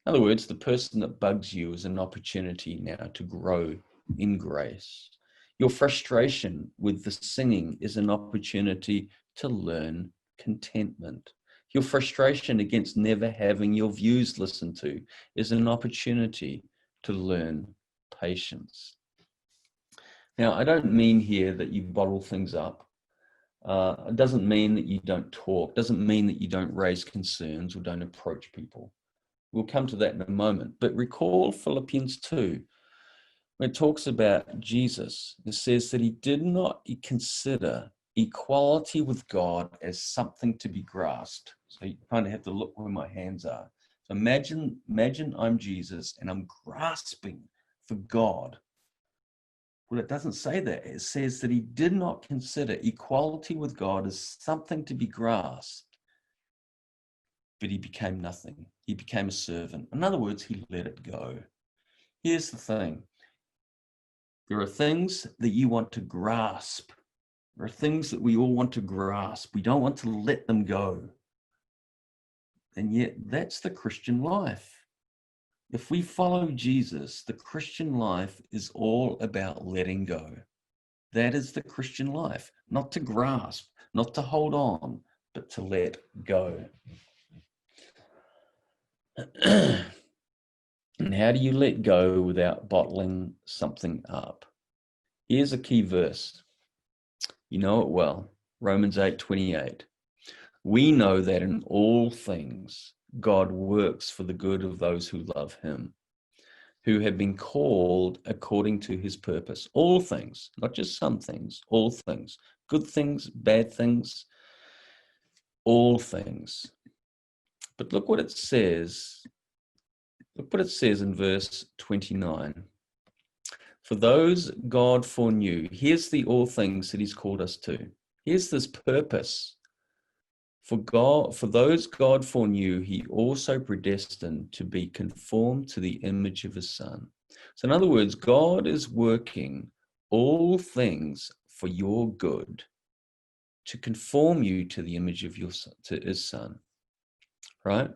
In other words, the person that bugs you is an opportunity now to grow in grace. Your frustration with the singing is an opportunity to learn contentment. Your frustration against never having your views listened to is an opportunity to learn patience. Now, I don't mean here that you bottle things up. It doesn't mean that you don't talk. It doesn't mean that you don't raise concerns or don't approach people. We'll come to that in a moment. But recall Philippians 2, when it talks about Jesus. It says that he did not consider equality with God as something to be grasped. So you kind of have to look where my hands are. So imagine I'm Jesus and I'm grasping for God. Well, it doesn't say that. It says that he did not consider equality with God as something to be grasped, but he became nothing. He became a servant. In other words, he let it go. Here's the thing. There are things that you want to grasp. There are things that we all want to grasp. We don't want to let them go. And yet that's the Christian life. If we follow Jesus, the Christian life is all about letting go. That is the Christian life, not to grasp, not to hold on, but to let go. And how do you let go without bottling something up? Here's a key verse. You know it well. Romans 8:28. We know that in all things, God works for the good of those who love him, who have been called according to his purpose. All things, not just some things, all things. Good things, bad things, all things. But look what it says. Look what it says in verse 29. For those God foreknew, here's the all things that he's called us to. Here's this purpose. For those God foreknew, he also predestined to be conformed to the image of his Son. So in other words, God is working all things for your good. to conform you to the image of to his son, right?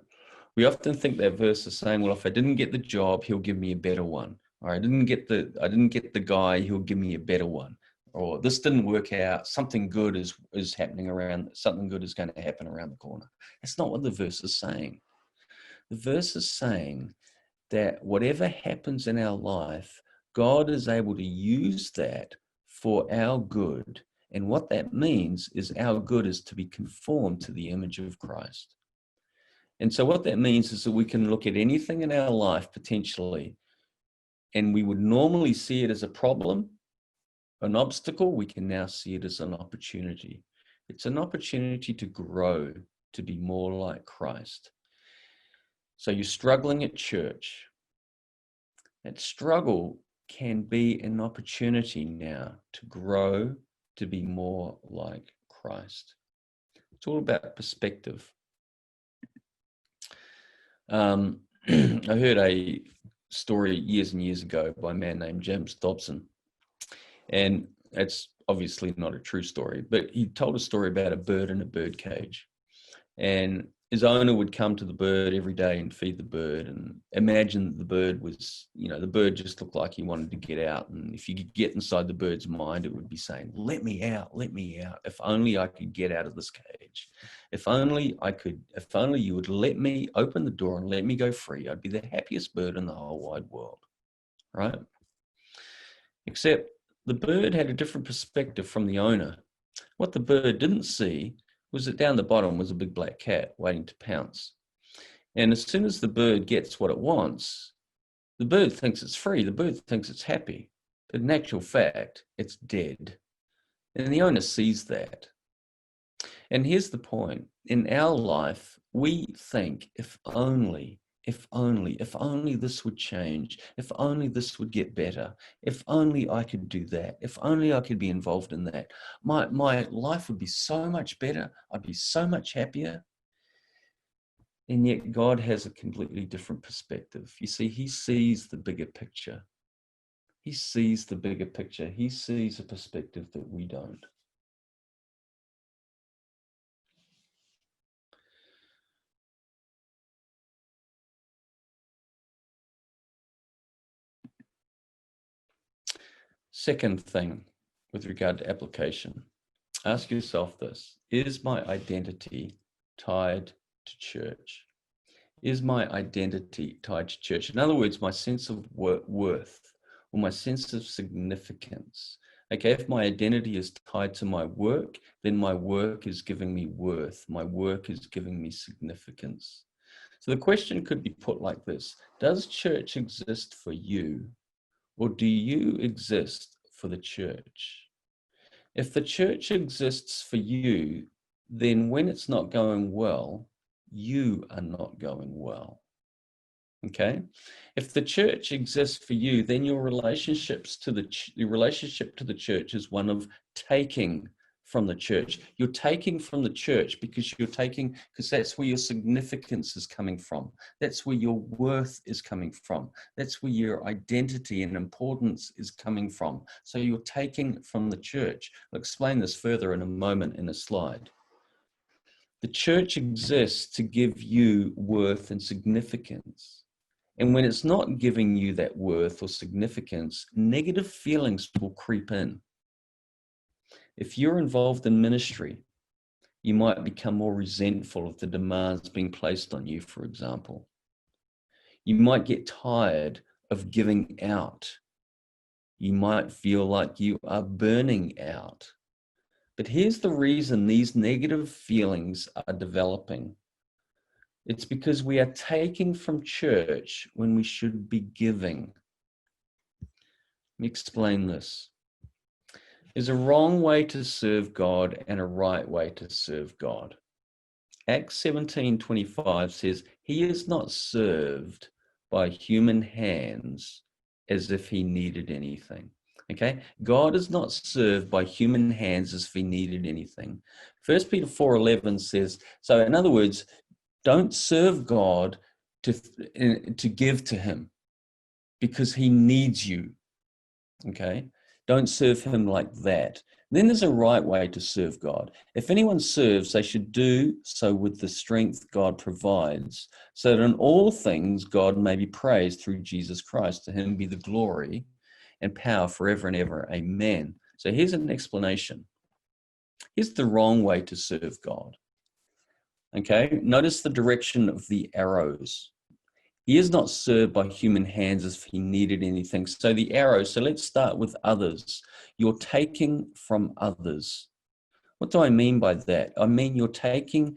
We often think that verse is saying, well, if I didn't get the job, he'll give me a better one. Or I didn't get the guy, he'll give me a better one. Or this didn't work out, something good is happening around, something good is going to happen around the corner. That's not what the verse is saying. The verse is saying that whatever happens in our life, God is able to use that for our good. And what that means is our good is to be conformed to the image of Christ. And so what that means is that we can look at anything in our life potentially, and we would normally see it as a problem, an obstacle. We can now see it as an opportunity. It's an opportunity to grow, to be more like Christ. So you're struggling at church. That struggle can be an opportunity now to grow, to be more like Christ. It's all about perspective. I heard a story years and years ago by a man named James Dobson, and it's obviously not a true story, but he told a story about a bird in a bird cage, and his owner would come to the bird every day and feed the bird, and imagine that the bird was, the bird just looked like he wanted to get out. And if you could get inside the bird's mind, it would be saying, let me out, let me out. If only I could get out of this cage. If only you would let me open the door and let me go free, I'd be the happiest bird in the whole wide world, right? Except the bird had a different perspective from the owner. What the bird didn't see was that down the bottom was a big black cat waiting to pounce. And as soon as the bird gets what it wants, the bird thinks it's free, the bird thinks it's happy. But in actual fact, it's dead. And the owner sees that. And here's the point. In our life, we think, if only this would change, if only this would get better, if only I could do that, if only I could be involved in that, my life would be so much better, I'd be so much happier. And yet God has a completely different perspective. You see, he sees the bigger picture. He sees the bigger picture. He sees a perspective that we don't. Second thing with regard to application, ask yourself this: is my identity tied to church? Is my identity tied to church? In other words, my sense of worth or my sense of significance. Okay, if my identity is tied to my work, then my work is giving me worth. My work is giving me significance. So the question could be put like this: does church exist for you, or do you exist for the church? If the church exists for you, then when it's not going well, you are not going well. Okay? If the church exists for you, then your relationship to the church is one of taking from the church. You're taking from the church because that's where your significance is coming from. That's where your worth is coming from. That's where your identity and importance is coming from. So you're taking from the church. I'll explain this further in a moment in a slide. The church exists to give you worth and significance. And when it's not giving you that worth or significance, negative feelings will creep in. If you're involved in ministry, you might become more resentful of the demands being placed on you, for example. You might get tired of giving out. You might feel like you are burning out. But here's the reason these negative feelings are developing. It's because we are taking from church when we should be giving. Let me explain this. There's a wrong way to serve God and a right way to serve God. Acts 17:25 says, he is not served by human hands as if he needed anything. Okay, God is not served by human hands as if he needed anything. 1 Peter 4:11 says, so in other words, don't serve God to give to him because he needs you. Okay, don't serve him like that. Then there's a right way to serve God. If anyone serves, they should do so with the strength God provides, so that in all things God may be praised through Jesus Christ. To him be the glory and power forever and ever. Amen. So here's an explanation. Here's the wrong way to serve God. Okay, notice the direction of the arrows. He is not served by human hands as if he needed anything. So the arrows, so let's start with others. You're taking from others. What do I mean by that? I mean you're taking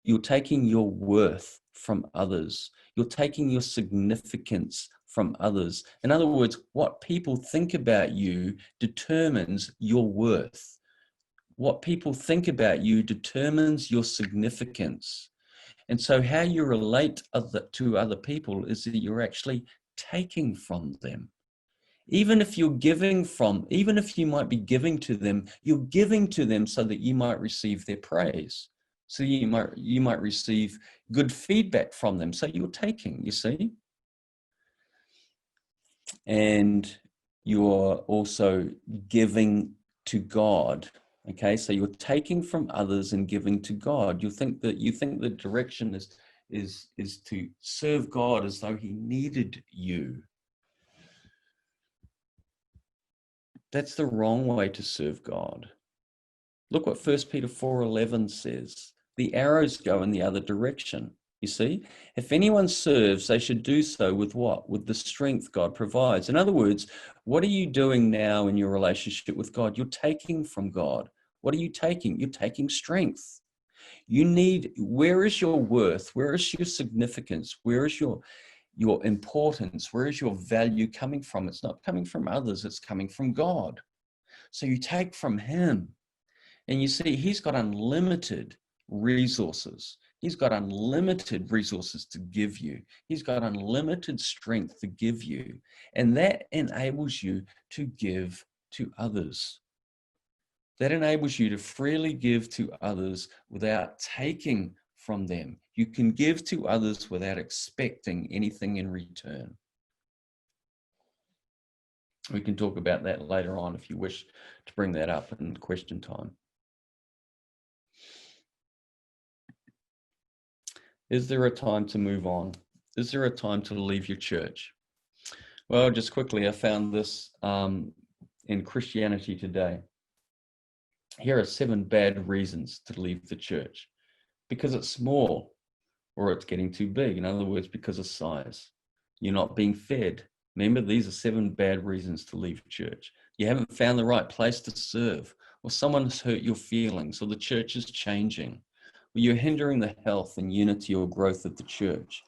your worth from others. You're taking your significance from others. In other words, what people think about you determines your worth. What people think about you determines your significance. And so how you relate to other people is that you're actually taking from them. Even if you might be giving to them, you're giving to them so that you might receive their praise. So you might receive good feedback from them. So you're taking, you see? And you're also giving to God. Okay, so you're taking from others and giving to God. You think the direction is to serve God as though he needed you. That's the wrong way to serve God. Look what 1 Peter 4:11 says. The arrows go in the other direction. You see, if anyone serves, they should do so with what? With the strength God provides. In other words, what are you doing now in your relationship with God? You're taking from God. What are you taking? You're taking strength. Where is your worth? Where is your significance? Where is your importance? Where is your value coming from? It's not coming from others, it's coming from God. So you take from him. And you see, he's got unlimited resources. He's got unlimited resources to give you. He's got unlimited strength to give you. And that enables you to give to others. That enables you to freely give to others without taking from them. You can give to others without expecting anything in return. We can talk about that later on if you wish to bring that up in question time. Is there a time to move on? Is there a time to leave your church? Well, just quickly, I found this in Christianity Today. Here are 7 bad reasons to leave the church. Because it's small, or it's getting too big. In other words, because of size. You're not being fed. Remember, these are 7 bad reasons to leave church. You haven't found the right place to serve, or someone has hurt your feelings, or the church is changing. You're hindering the health and unity or growth of the church.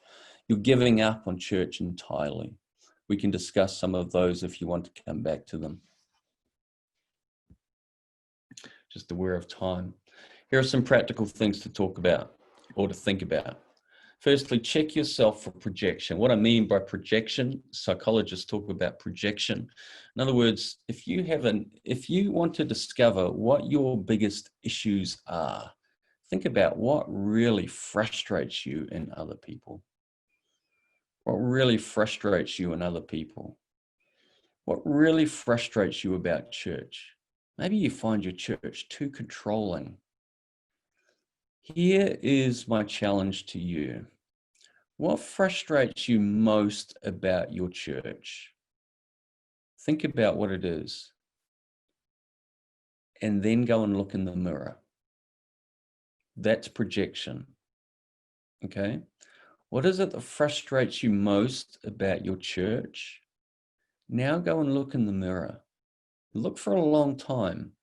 You're giving up on church entirely. We can discuss some of those if you want to come back to them. Just aware of time. Here are some practical things to talk about or to think about. Firstly, check yourself for projection. What I mean by projection, psychologists talk about projection. In other words, if you want to discover what your biggest issues are, think about what really frustrates you in other people. What really frustrates you in other people? What really frustrates you about church? Maybe you find your church too controlling. Here is my challenge to you. What frustrates you most about your church? Think about what it is. And then go and look in the mirror. That's projection. Okay? What is it that frustrates you most about your church? Now go and look in the mirror. Look for a long time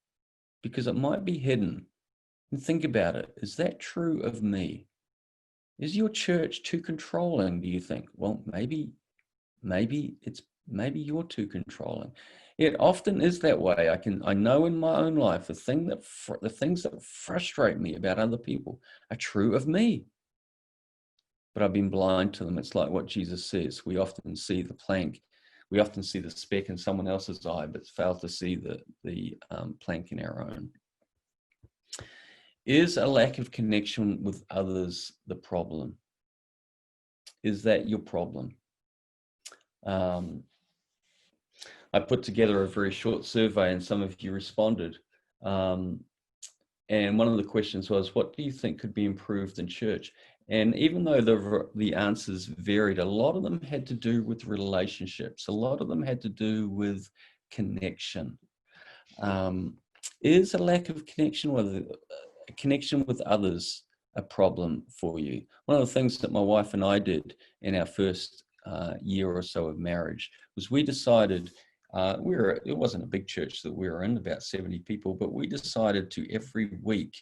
because it might be hidden. And think about it. Is that true of me? Is your church too controlling, do you think? Well, maybe you're too controlling. It often is that way. I know in my own life the things that frustrate me about other people are true of me. But I've been blind to them. It's like what Jesus says. We often see the plank. We often see the speck in someone else's eye, but fail to see the plank in our own. Is a lack of connection with others the problem? Is that your problem? I put together a very short survey and some of you responded. And one of the questions was, what do you think could be improved in church? And even though the answers varied, a lot of them had to do with relationships. A lot of them had to do with connection. Is a lack of connection with others a problem for you? One of the things that my wife and I did in our first year or so of marriage was we decided, it wasn't a big church that we were in, about 70 people, but we decided to every week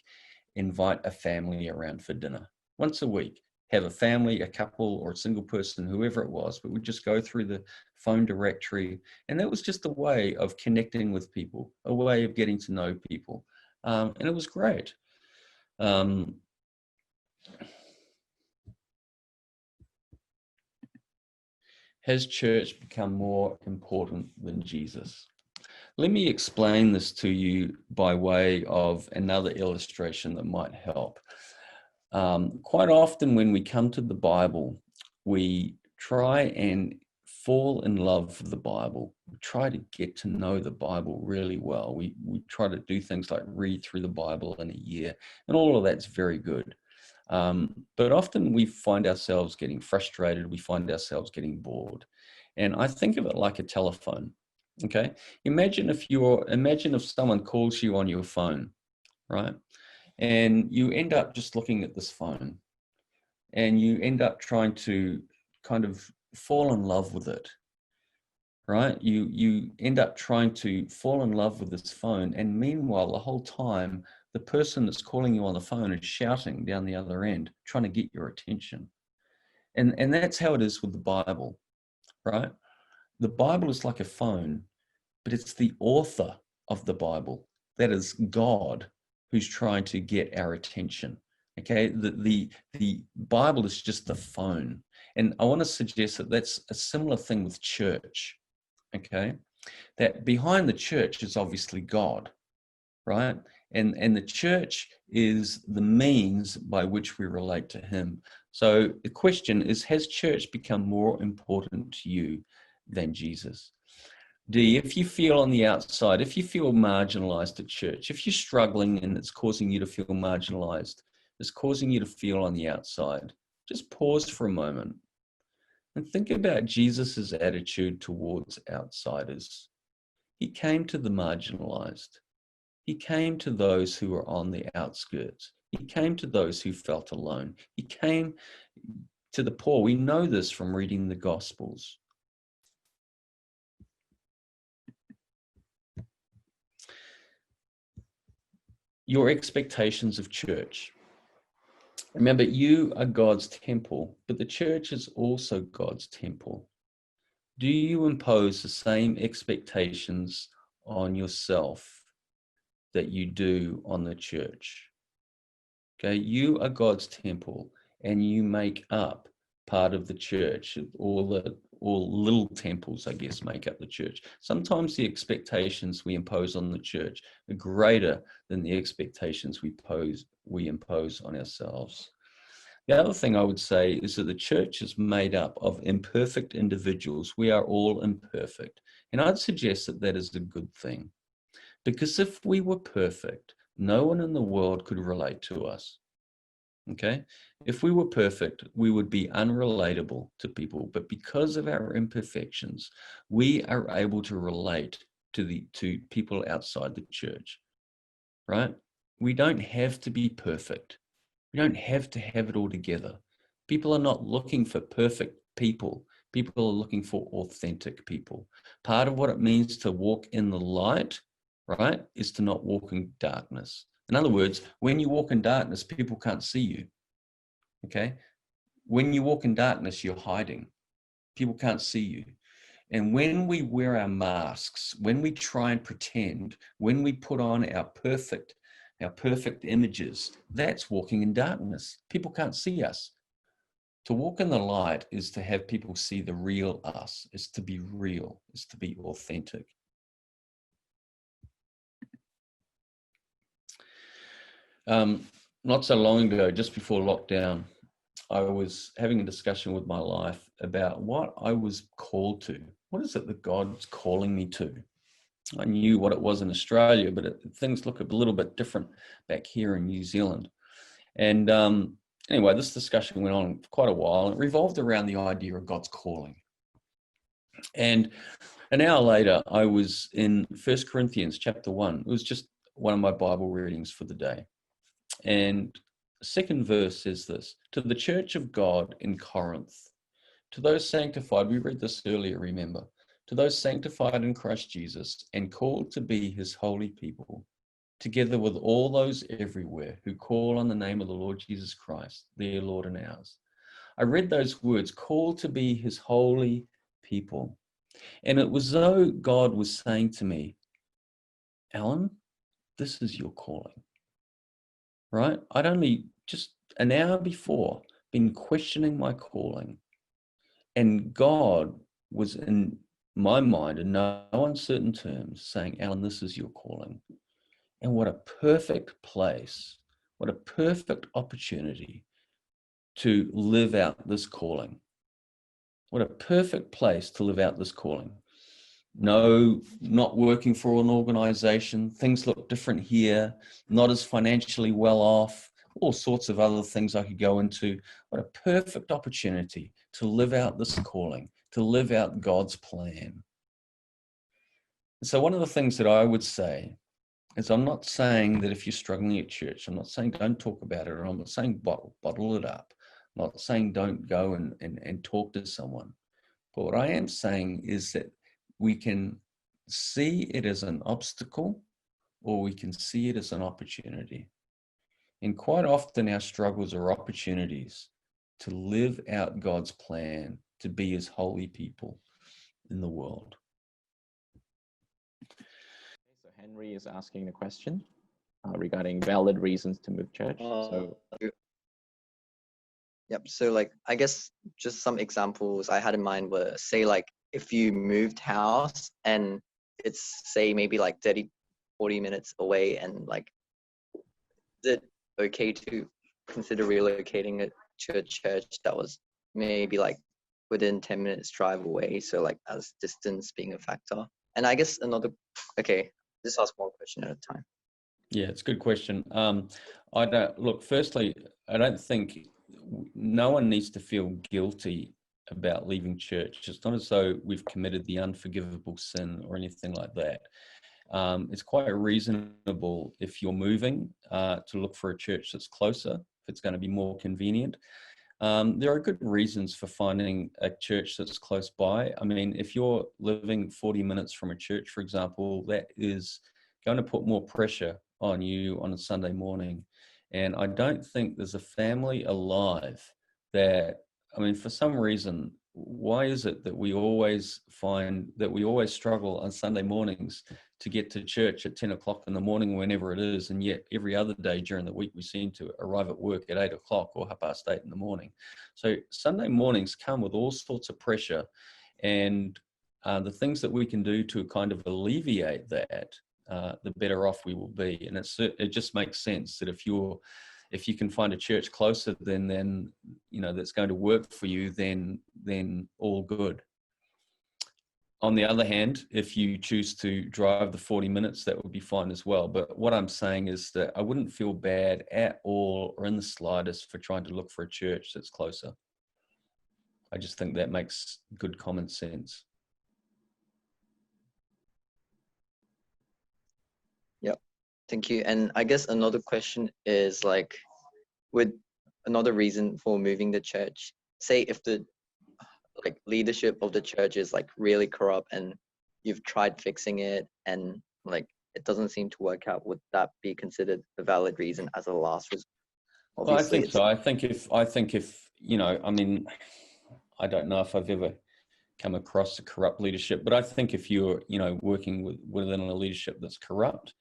invite a family around for dinner. Once a week, have a family, a couple, or a single person, whoever it was, but we'd just go through the phone directory. And that was just a way of connecting with people, a way of getting to know people. And it was great. Has church become more important than Jesus? Let me explain this to you by way of another illustration that might help. Quite often when we come to the Bible, we try and fall in love with the Bible. We try to get to know the Bible really well. We try to do things like read through the Bible in a year, and all of that's very good. But often we find ourselves getting frustrated. We find ourselves getting bored. And I think of it like a telephone. Okay. Imagine if someone calls you on your phone, right? And you end up just looking at this phone and you end up trying to kind of fall in love with it, right? You end up trying to fall in love with this phone. And meanwhile, the whole time, the person that's calling you on the phone is shouting down the other end, trying to get your attention. And that's how it is with the Bible, right? The Bible is like a phone, but it's the author of the Bible, that is God, who's trying to get our attention. Okay, the Bible is just the phone. And I want to suggest that that's a similar thing with church. Okay, that behind the church is obviously God, right? And the church is the means by which we relate to him. So the question is, has church become more important to you than Jesus? D, if you feel on the outside, if you feel marginalized at church, if you're struggling and it's causing you to feel marginalized, it's causing you to feel on the outside, just pause for a moment and think about Jesus's attitude towards outsiders. He came to the marginalized. He came to those who were on the outskirts. He came to those who felt alone. He came to the poor. We know this from reading the Gospels. Your expectations of church. Remember, you are God's temple, but the church is also God's temple. Do you impose the same expectations on yourself that you do on the church? Okay, you are God's temple, and you make up part of the church. All little temples, I guess, make up the church. Sometimes the expectations we impose on the church are greater than the expectations we impose on ourselves. The other thing I would say is that the church is made up of imperfect individuals. We are all imperfect. And I'd suggest that that is a good thing. Because if we were perfect, no one in the world could relate to us. Okay? If we were perfect, we would be unrelatable to people. But because of our imperfections, we are able to relate to people outside the church. Right? We don't have to be perfect. We don't have to have it all together. People are not looking for perfect people. People are looking for authentic people. Part of what it means to walk in the light, right, is to not walk in darkness. In other words, when you walk in darkness, people can't see you. Okay? When you walk in darkness, you're hiding. People can't see you. And when we wear our masks, when we try and pretend, when we put on our perfect images, that's walking in darkness. People can't see us. To walk in the light is to have people see the real us. It's to be real. It's to be authentic. Not so long ago, just before lockdown, I was having a discussion with my life about what I was called to. What is it that God's calling me to? I knew what it was in Australia, but things look a little bit different back here in New Zealand. And anyway, this discussion went on for quite a while. It revolved around the idea of God's calling. And an hour later, I was in 1 Corinthians chapter 1. It was just one of my Bible readings for the day. And the second verse says this: to the church of God in Corinth, to those sanctified, we read this earlier, remember, to those sanctified in Christ Jesus and called to be his holy people, together with all those everywhere who call on the name of the Lord Jesus Christ, their Lord and ours. I read those words, called to be his holy people. And it was as though God was saying to me, Alan, this is your calling, right? I'd only just an hour before been questioning my calling. And God was in my mind in no uncertain terms saying, Alan, this is your calling. And what a perfect place, what a perfect opportunity to live out this calling. What a perfect place to live out this calling. No, not working for an organization. Things look different here, not as financially well off, all sorts of other things I could go into. What a perfect opportunity to live out this calling, to live out God's plan. So one of the things that I would say is, I'm not saying that if you're struggling at church, I'm not saying don't talk about it, or I'm not saying bottle it up. I'm not saying don't go and talk to someone. But what I am saying is that we can see it as an obstacle, or we can see it as an opportunity. And quite often our struggles are opportunities to live out God's plan, to be his holy people in the world.
So Henry is asking the question regarding valid reasons to move church.
Yep. So like, I guess just some examples I had in mind were, say like, if you moved house and it's say maybe like 30, 40 minutes away, and like, is it okay to consider relocating it to a church that was maybe like within 10 minutes drive away? So like, as distance being a factor. And I guess okay, just ask one question at a time.
Yeah, it's a good question. Firstly, I don't think no one needs to feel guilty about leaving church. It's not as though we've committed the unforgivable sin or anything like that. It's quite reasonable if you're moving to look for a church that's closer, if it's going to be more convenient. There are good reasons for finding a church that's close by. I mean, if you're living 40 minutes from a church, for example, that is going to put more pressure on you on a Sunday morning. And I don't think there's a family alive that, I mean, for some reason, why is it that we always struggle on Sunday mornings to get to church at 10 o'clock in the morning, whenever it is, and yet every other day during the week we seem to arrive at work at 8 o'clock or 8:30 in the morning? So Sunday mornings come with all sorts of pressure, and the things that we can do to kind of alleviate that, the better off we will be. And it just makes sense that if you can find a church closer then that's going to work for you, then all good. On the other hand, if you choose to drive the 40 minutes, that would be fine as well. But what I'm saying is that I wouldn't feel bad at all or in the slightest for trying to look for a church that's closer. I just think that makes good common sense.
Yep. Thank you. And I guess another question is like, would another reason for moving the church, say if the like leadership of the church is like really corrupt and you've tried fixing it and like it doesn't seem to work out, would that be considered a valid reason as a last resort?
Well, I think so. I think if I mean, I don't know if I've ever come across a corrupt leadership, but I think if you're working within a leadership that's corrupt,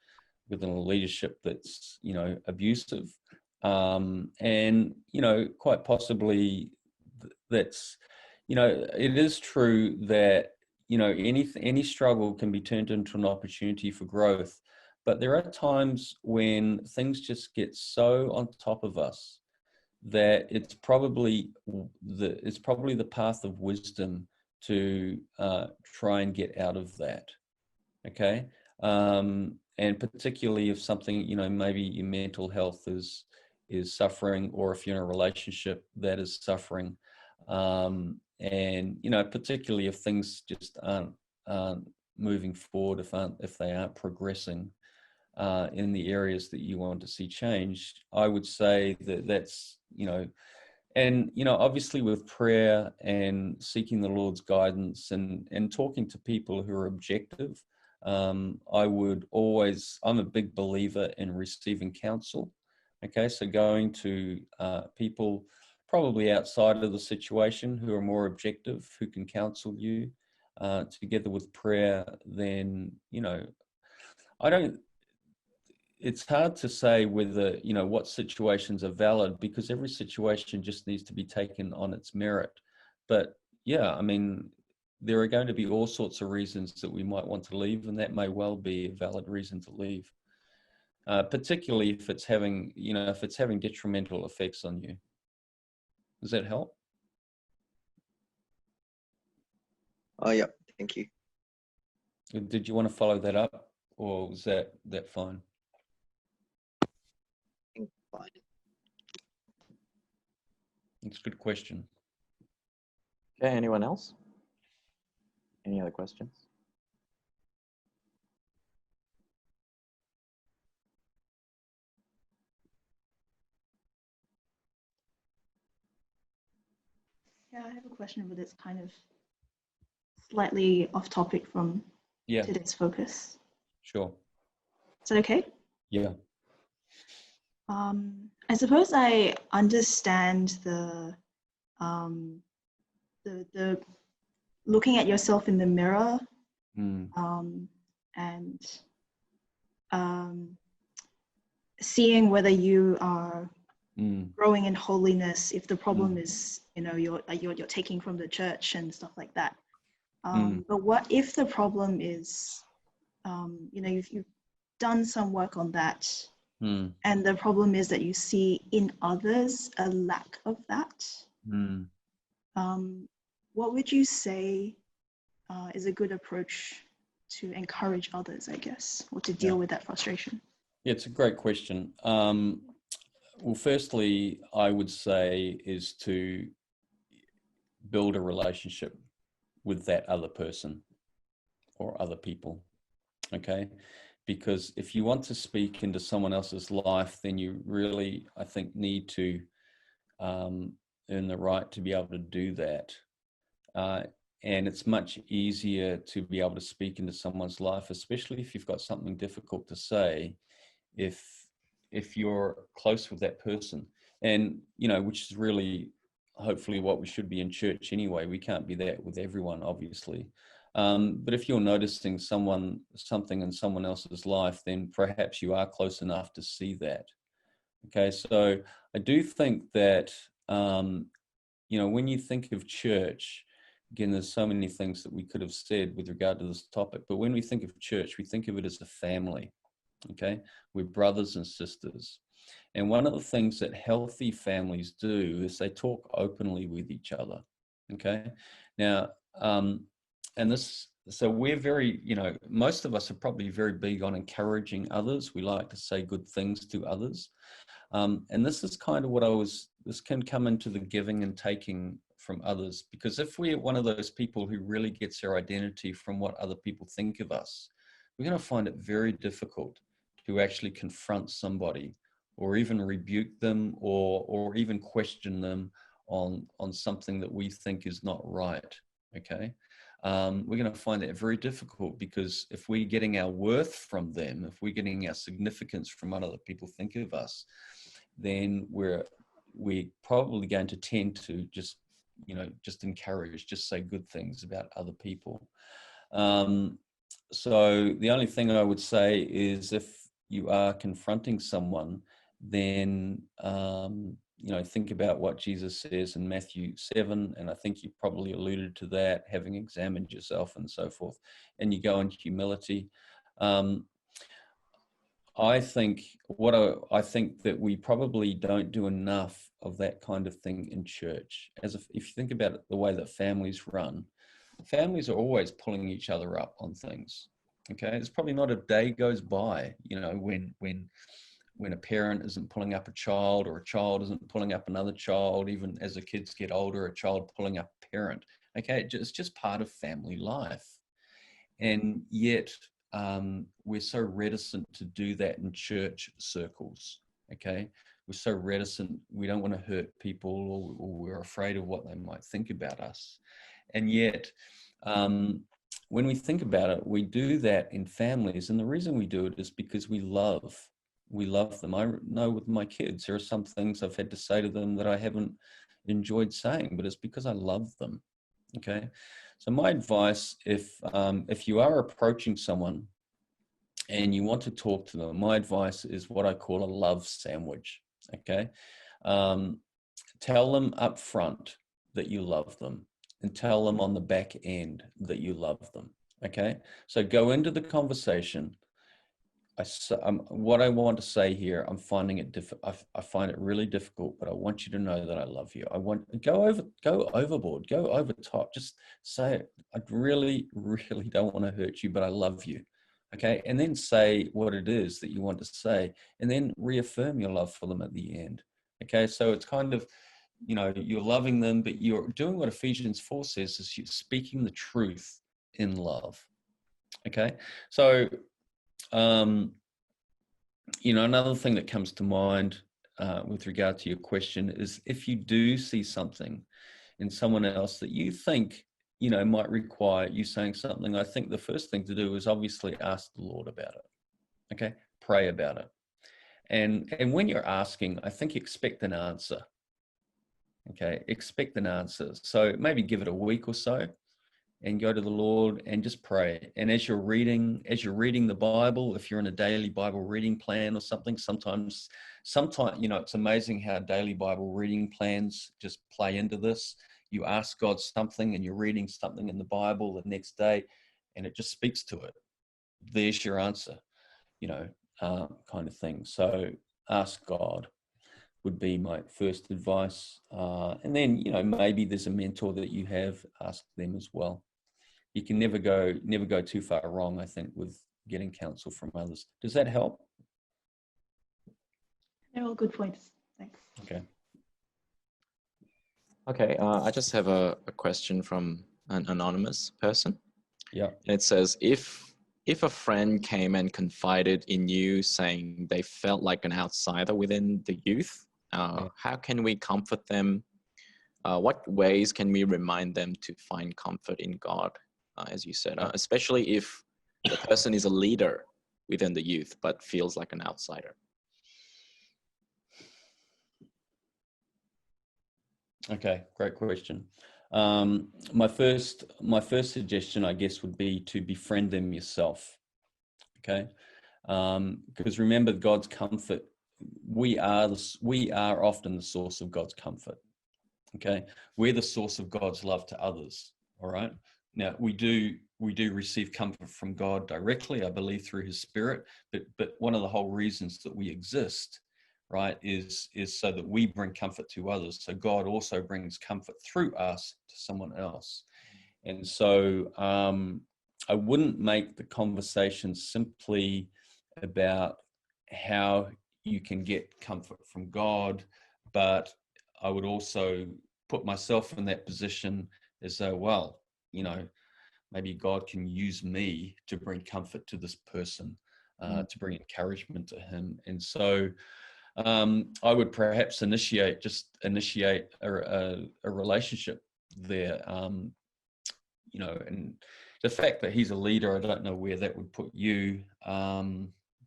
within a leadership that's abusive, and quite possibly that's it is true that any struggle can be turned into an opportunity for growth, but there are times when things just get so on top of us that it's probably the path of wisdom to try and get out of that. okay? And particularly if something, you know, maybe your mental health is suffering, or if you're in a relationship that is suffering, and you know, particularly if things just aren't moving forward, if they aren't progressing in the areas that you want to see changed, I would say that that's, you know, and you know, obviously with prayer and seeking the Lord's guidance and talking to people who are objective, I'm a big believer in receiving counsel. Okay, so going to people probably outside of the situation who are more objective, who can counsel you, together with prayer. Then, you know, I don't it's hard to say whether, you know, what situations are valid, because every situation just needs to be taken on its merit. But yeah, I mean, there are going to be all sorts of reasons that we might want to leave, and that may well be a valid reason to leave, particularly if it's having, you know, if it's having detrimental effects on you. Does that help?
Oh, yeah. Thank you.
Did you want to follow that up, or was that fine?
Fine.
It's a good question.
Okay, anyone else? Any other questions?
Yeah, I have a question, but it's kind of slightly off topic from today's focus.
Sure.
Is that okay?
Yeah.
I suppose I understand the looking at yourself in the mirror, and seeing whether you are growing in holiness. If the problem is, you know, you're taking from the church and stuff like that. But what if the problem is, you know, you've done some work on that, and the problem is that you see in others a lack of that? What would you say is a good approach to encourage others, I guess, or to deal with that frustration?
Yeah, it's a great question. Well, firstly, I would say is to build a relationship with that other person or other people, okay? Because if you want to speak into someone else's life, then you really, I think, need to earn the right to be able to do that. And it's much easier to be able to speak into someone's life, especially if you've got something difficult to say, if you're close with that person. And, you know, which is really hopefully what we should be in church anyway. We can't be that with everyone, obviously. But if you're noticing something in someone else's life, then perhaps you are close enough to see that. Okay, so I do think that, you know, when you think of church, again, there's so many things that we could have said with regard to this topic, but when we think of church, we think of it as a family, okay? We're brothers and sisters. And one of the things that healthy families do is they talk openly with each other, okay? Now, so we're very, you know, most of us are probably very big on encouraging others. We like to say good things to others. And this is kind of this can come into the giving and taking from others, because if we're one of those people who really gets our identity from what other people think of us, we're going to find it very difficult to actually confront somebody or even rebuke them or even question them on something that we think is not right, okay? We're going to find that very difficult, because if we're getting our worth from them, if we're getting our significance from what other people think of us, then we're probably going to tend to just encourage, just say good things about other people. So the only thing I would say is, if you are confronting someone, then you know, think about what Jesus says in Matthew 7, and I think you probably alluded to that, having examined yourself and so forth, and you go in humility. I think that we probably don't do enough of that kind of thing in church. If you think about it, the way that families run, families are always pulling each other up on things. Okay, there's probably not a day goes by, when a parent isn't pulling up a child, or a child isn't pulling up another child. Even as the kids get older, a child pulling up a parent. Okay, it's just part of family life. And yet we're so reticent to do that in church circles. Okay, we're so reticent. We don't want to hurt people, or we're afraid of what they might think about us. And yet when we think about it, we do that in families. And the reason we do it is because we love them. I know with my kids, there are some things I've had to say to them that I haven't enjoyed saying, but it's because I love them. Okay. So my advice, if you are approaching someone and you want to talk to them, my advice is what I call a love sandwich. Okay. Tell them up front that you love them, and tell them on the back end that you love them. Okay. So go into the conversation. What I want to say here, I'm finding it I find it really difficult, but I want you to know that I love you. I want go overboard, go over top. Just say it. I really, really don't want to hurt you, but I love you. Okay, and then say what it is that you want to say, and then reaffirm your love for them at the end. Okay, so it's kind of, you're loving them, but you're doing what Ephesians 4 says, is you're speaking the truth in love. Okay, so another thing that comes to mind with regard to your question is, if you do see something in someone else that you think, might require you saying something, I think the first thing to do is obviously ask the Lord about it. Okay, pray about it. And when you're asking, I think expect an answer. Okay, expect an answer. So maybe give it a week or so, and go to the Lord and just pray. And as you're reading the Bible, if you're in a daily Bible reading plan or something, sometimes, it's amazing how daily Bible reading plans just play into this. You ask God something and you're reading something in the Bible the next day, and it just speaks to it. There's your answer, kind of thing. So ask God would be my first advice. And then, maybe there's a mentor that you have, ask them as well. You can never go too far wrong, I think, with getting counsel from others. Does that help?
They're all good points. Thanks.
Okay.
Okay, I just have a question from an anonymous person.
Yeah.
And it says, if a friend came and confided in you, saying they felt like an outsider within the youth, how can we comfort them? What ways can we remind them to find comfort in God, as you said, especially if the person is a leader within the youth but feels like an outsider?
Okay, great question. My first suggestion, I guess, would be to befriend them yourself. Okay, because remember, God's comfort. We are often the source of God's comfort. Okay, we're the source of God's love to others. All right. Now we do receive comfort from God directly, I believe, through His Spirit. But one of the whole reasons that we exist, right, is so that we bring comfort to others. So God also brings comfort through us to someone else. And so I wouldn't make the conversation simply about how you can get comfort from God, but I would also put myself in that position as though, well, maybe God can use me to bring comfort to this person, to bring encouragement to him. And so I would perhaps initiate a relationship there, and the fact that he's a leader, I don't know where that would put you.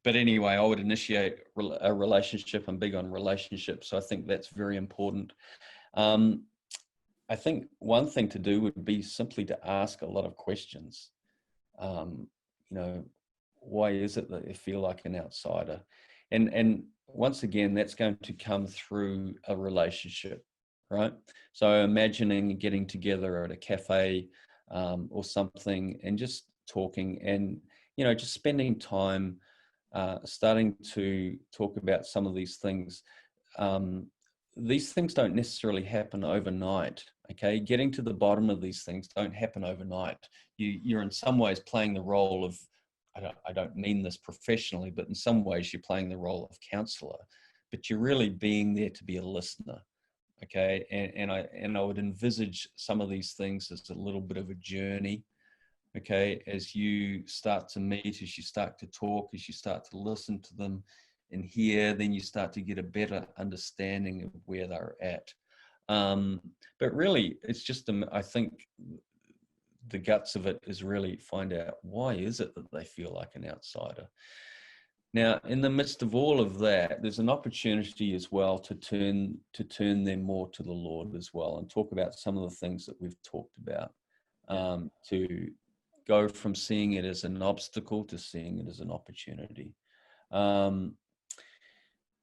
But anyway, I would initiate a relationship. I'm big on relationships, so I think that's very important. I think one thing to do would be simply to ask a lot of questions. Why is it that you feel like an outsider? And once again, that's going to come through a relationship, right? So imagining getting together at a cafe or something and just talking and, just spending time starting to talk about some of these things. These things don't necessarily happen overnight, okay? Getting to the bottom of these things don't happen overnight. You're in some ways playing the role of I don't mean this professionally, but in some ways you're playing the role of counselor, but you're really being there to be a listener. Okay. And I would envisage some of these things as a little bit of a journey. Okay. As you start to meet, as you start to talk, as you start to listen to them and hear, then you start to get a better understanding of where they're at. But really, it's just, I think the guts of it is really find out why is it that they feel like an outsider. Now, in the midst of all of that, there's an opportunity as well to turn them more to the Lord as well, and talk about some of the things that we've talked about, to go from seeing it as an obstacle to seeing it as an opportunity.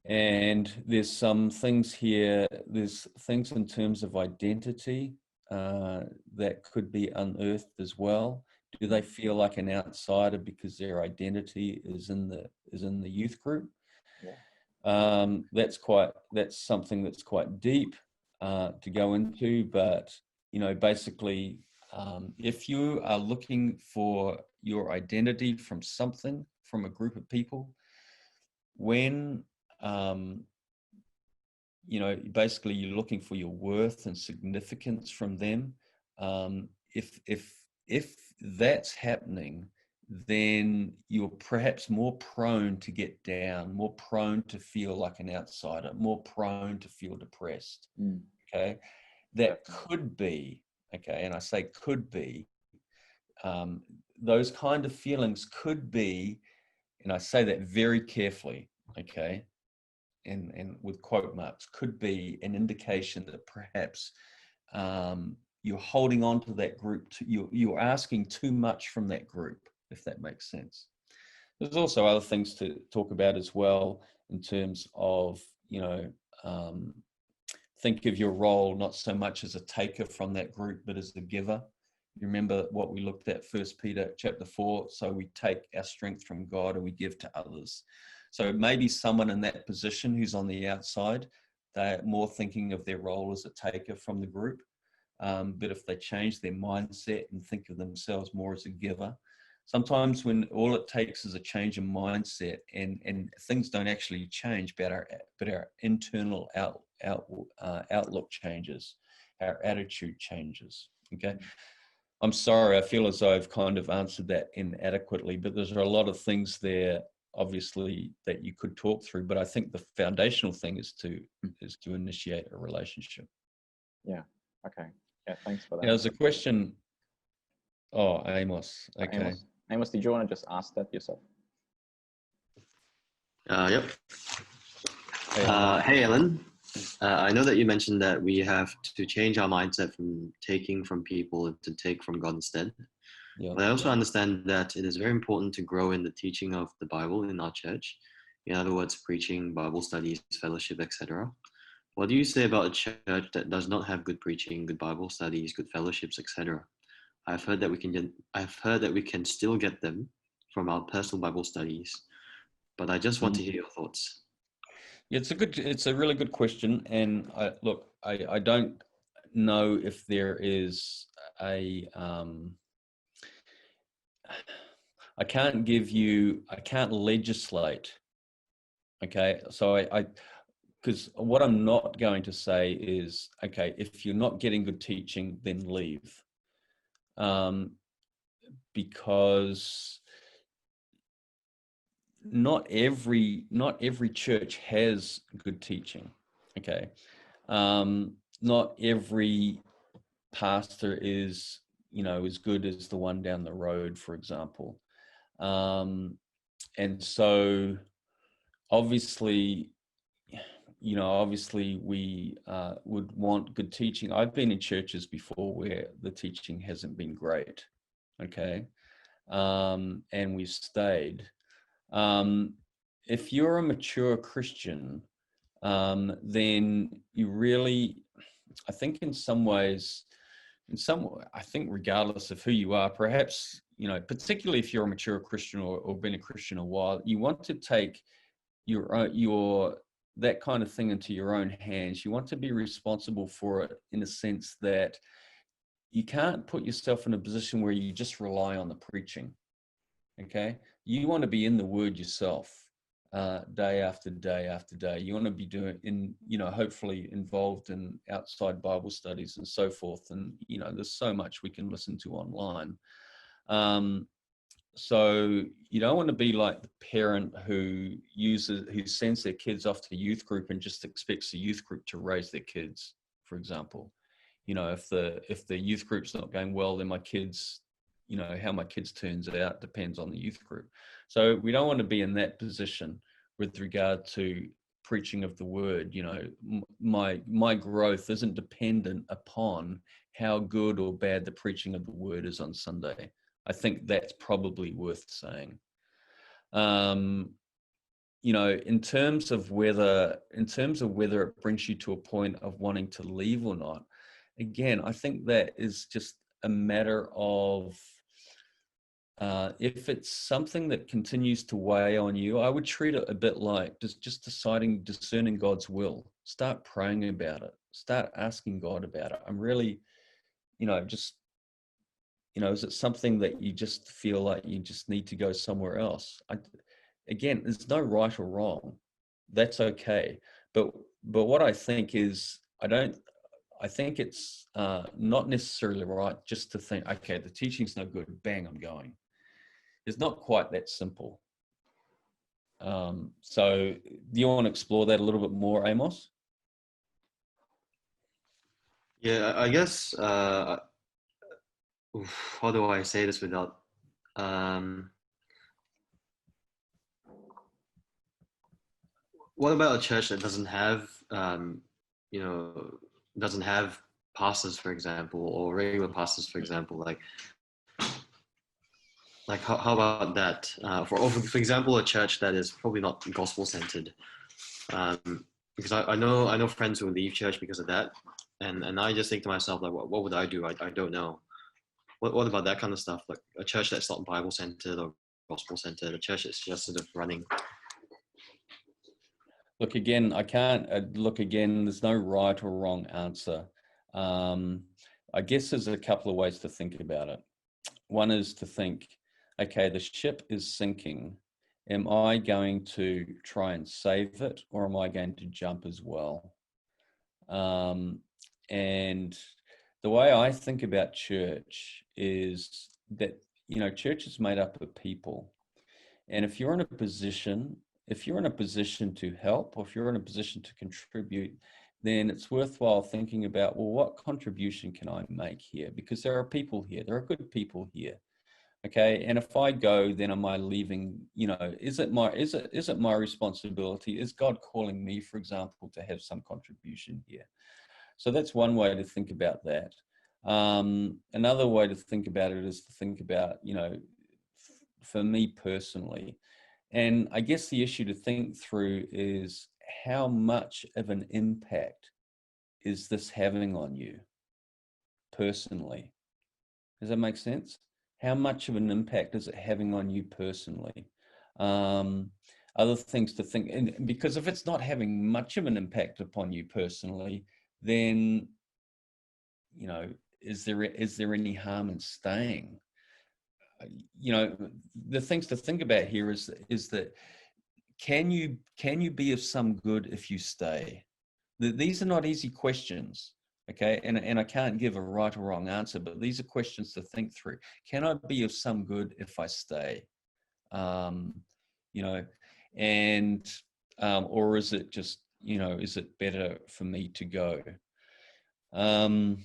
And there's some things here, there's things in terms of identity that could be unearthed as well. Do they feel like an outsider because their identity is in the youth group? Yeah. That's something that's quite deep to go into, but basically, if you are looking for your identity from something, from a group of people, when basically you're looking for your worth and significance from them. If that's happening, then you're perhaps more prone to get down, more prone to feel like an outsider, more prone to feel depressed. Okay, that could be, okay, and I say could be, those kind of feelings could be, and I say that very carefully, okay, and with quote marks, could be an indication that perhaps you're holding on to that group, you're asking too much from that group, if that makes sense. There's also other things to talk about as well in terms of, think of your role not so much as a taker from that group, but as a giver. You remember what we looked at, 1 Peter chapter 4, so we take our strength from God and we give to others. So maybe someone in that position who's on the outside, they're more thinking of their role as a taker from the group. But if they change their mindset and think of themselves more as a giver, sometimes when all it takes is a change in mindset and things don't actually change, but our internal outlook changes, our attitude changes, okay? I'm sorry, I feel as though I've kind of answered that inadequately, but there's a lot of things there, obviously, that you could talk through, but I think the foundational thing is to initiate a relationship.
Yeah, okay. Yeah, thanks for that.
Now, there's a question. Oh, Amos. Okay.
Amos, did you want to just ask that yourself?
Yep. Hey, Ellen. I know that you mentioned that we have to change our mindset from taking from people to take from God instead. Yeah. But I also understand that it is very important to grow in the teaching of the Bible in our church. In other words, preaching, Bible studies, fellowship, etc. What do you say about a church that does not have good preaching, good Bible studies, good fellowships, etc.? I've heard that we can still get them from our personal Bible studies, but I just want to hear your thoughts.
Yeah, it's a really good question, and I don't know if there is a I can't legislate. Okay, so because what I'm not going to say is, okay, if you're not getting good teaching, then leave. Because not every church has good teaching. Okay, not every pastor is as good as the one down the road, for example, and so obviously we would want good teaching. I've been in churches before where the teaching hasn't been great, okay, and we've stayed. If you're a mature Christian, then you really, I think I think regardless of who you are, perhaps, particularly if you're a mature Christian or been a Christian a while, you want to take that kind of thing into your own hands. You want to be responsible for it in a sense that you can't put yourself in a position where you just rely on the preaching. Okay, you want to be in the Word yourself, day after day after day. You want to be hopefully involved in outside Bible studies and so forth. And there's so much we can listen to online. So you don't want to be like the parent who sends their kids off to youth group and just expects the youth group to raise their kids, for example. If the youth group's not going well, then my kids, how my kids turns out depends on the youth group. So we don't want to be in that position with regard to preaching of the word. My growth isn't dependent upon how good or bad the preaching of the word is on Sunday. I think that's probably worth saying. In terms of whether it brings you to a point of wanting to leave or not, again, I think that is just a matter of if it's something that continues to weigh on you, I would treat it a bit like just discerning God's will. Start praying about it. Start asking God about it. I'm really, is it something that you just feel like you just need to go somewhere else? Again, there's no right or wrong. That's okay. But what I think is, I think it's not necessarily right just to think, okay, the teaching's no good, bang, I'm going. It's not quite that simple. So do you want to explore that a little bit more, Amos?
Yeah, I guess, how do I say this without, what about a church that doesn't have, doesn't have pastors, for example, or regular pastors, for example, like how about that? For example, a church that is probably not gospel centered, because I know friends who leave church because of that, and I just think to myself, like, what would I do? I don't know. What about that kind of stuff? Like a church that's not Bible centered or gospel centered, a church that's just sort of running.
Look, again, there's no right or wrong answer. I guess there's a couple of ways to think about it. One is to think, okay, the ship is sinking. Am I going to try and save it, or am I going to jump as well? And the way I think about church is that, church is made up of people. And if you're in a position to help, or if you're in a position to contribute, then it's worthwhile thinking about, well, what contribution can I make here? Because there are people here, there are good people here. Okay. And if I go, then am I leaving, is it my responsibility? Is God calling me, for example, to have some contribution here? So that's one way to think about that. Another way to think about it is to think about, for me personally, and I guess the issue to think through is how much of an impact is this having on you personally? Does that make sense? How much of an impact is it having on you personally? Other things to think, and because if it's not having much of an impact upon you personally, then, is there any harm in staying? The things to think about here is that can you be of some good if you stay? These are not easy questions, okay? And I can't give a right or wrong answer, but these are questions to think through. Can I be of some good if I stay? Or is it just, is it better for me to go? And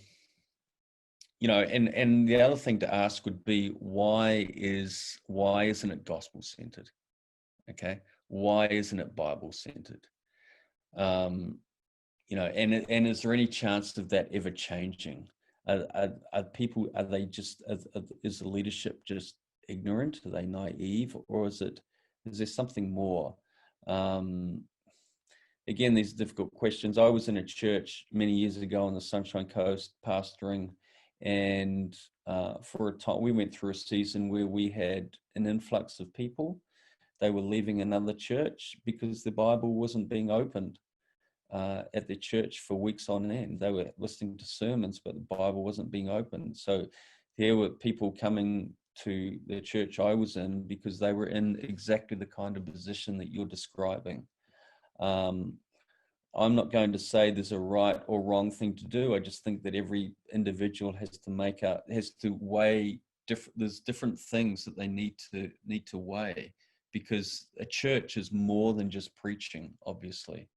the other thing to ask would be, why isn't it gospel centered? Okay, why isn't it Bible centered? And is there any chance of that ever changing? Are people, is the leadership just ignorant? Are they naive, or is there something more? Again, these are difficult questions. I was in a church many years ago on the Sunshine Coast pastoring, and for a time we went through a season where we had an influx of people. They were leaving another church because the Bible wasn't being opened at the church for weeks on end. They were listening to sermons, but the Bible wasn't being opened. So there were people coming to the church I was in because they were in exactly the kind of position that you're describing. I'm not going to say there's a right or wrong thing to do. I just think that every individual has to weigh there's different things that they need to weigh, because a church is more than just preaching, obviously.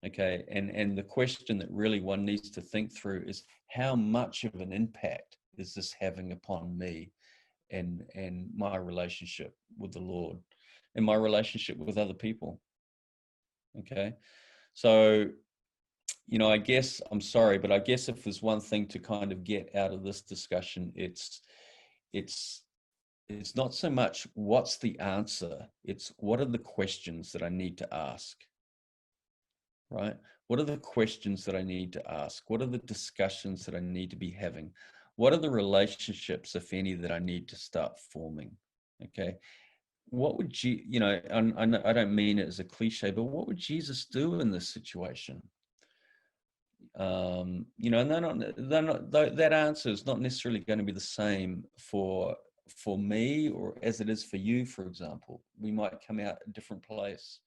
Okay, and the question that really one needs to think through is, how much of an impact is this having upon me and my relationship with the Lord and my relationship with other people? Okay, so, you know, I guess, I'm sorry, but I guess if there's one thing to kind of get out of this discussion, it's not so much what's the answer, it's what are the questions that I need to ask, right? What are the questions that I need to ask? What are the discussions that I need to be having? What are the relationships, if any, that I need to start forming? Okay. What would you know, I don't mean it as a cliche, but what would Jesus do in this situation? You know, and that answer is not necessarily going to be the same for me or as it is for you, for example. We might come out a different place.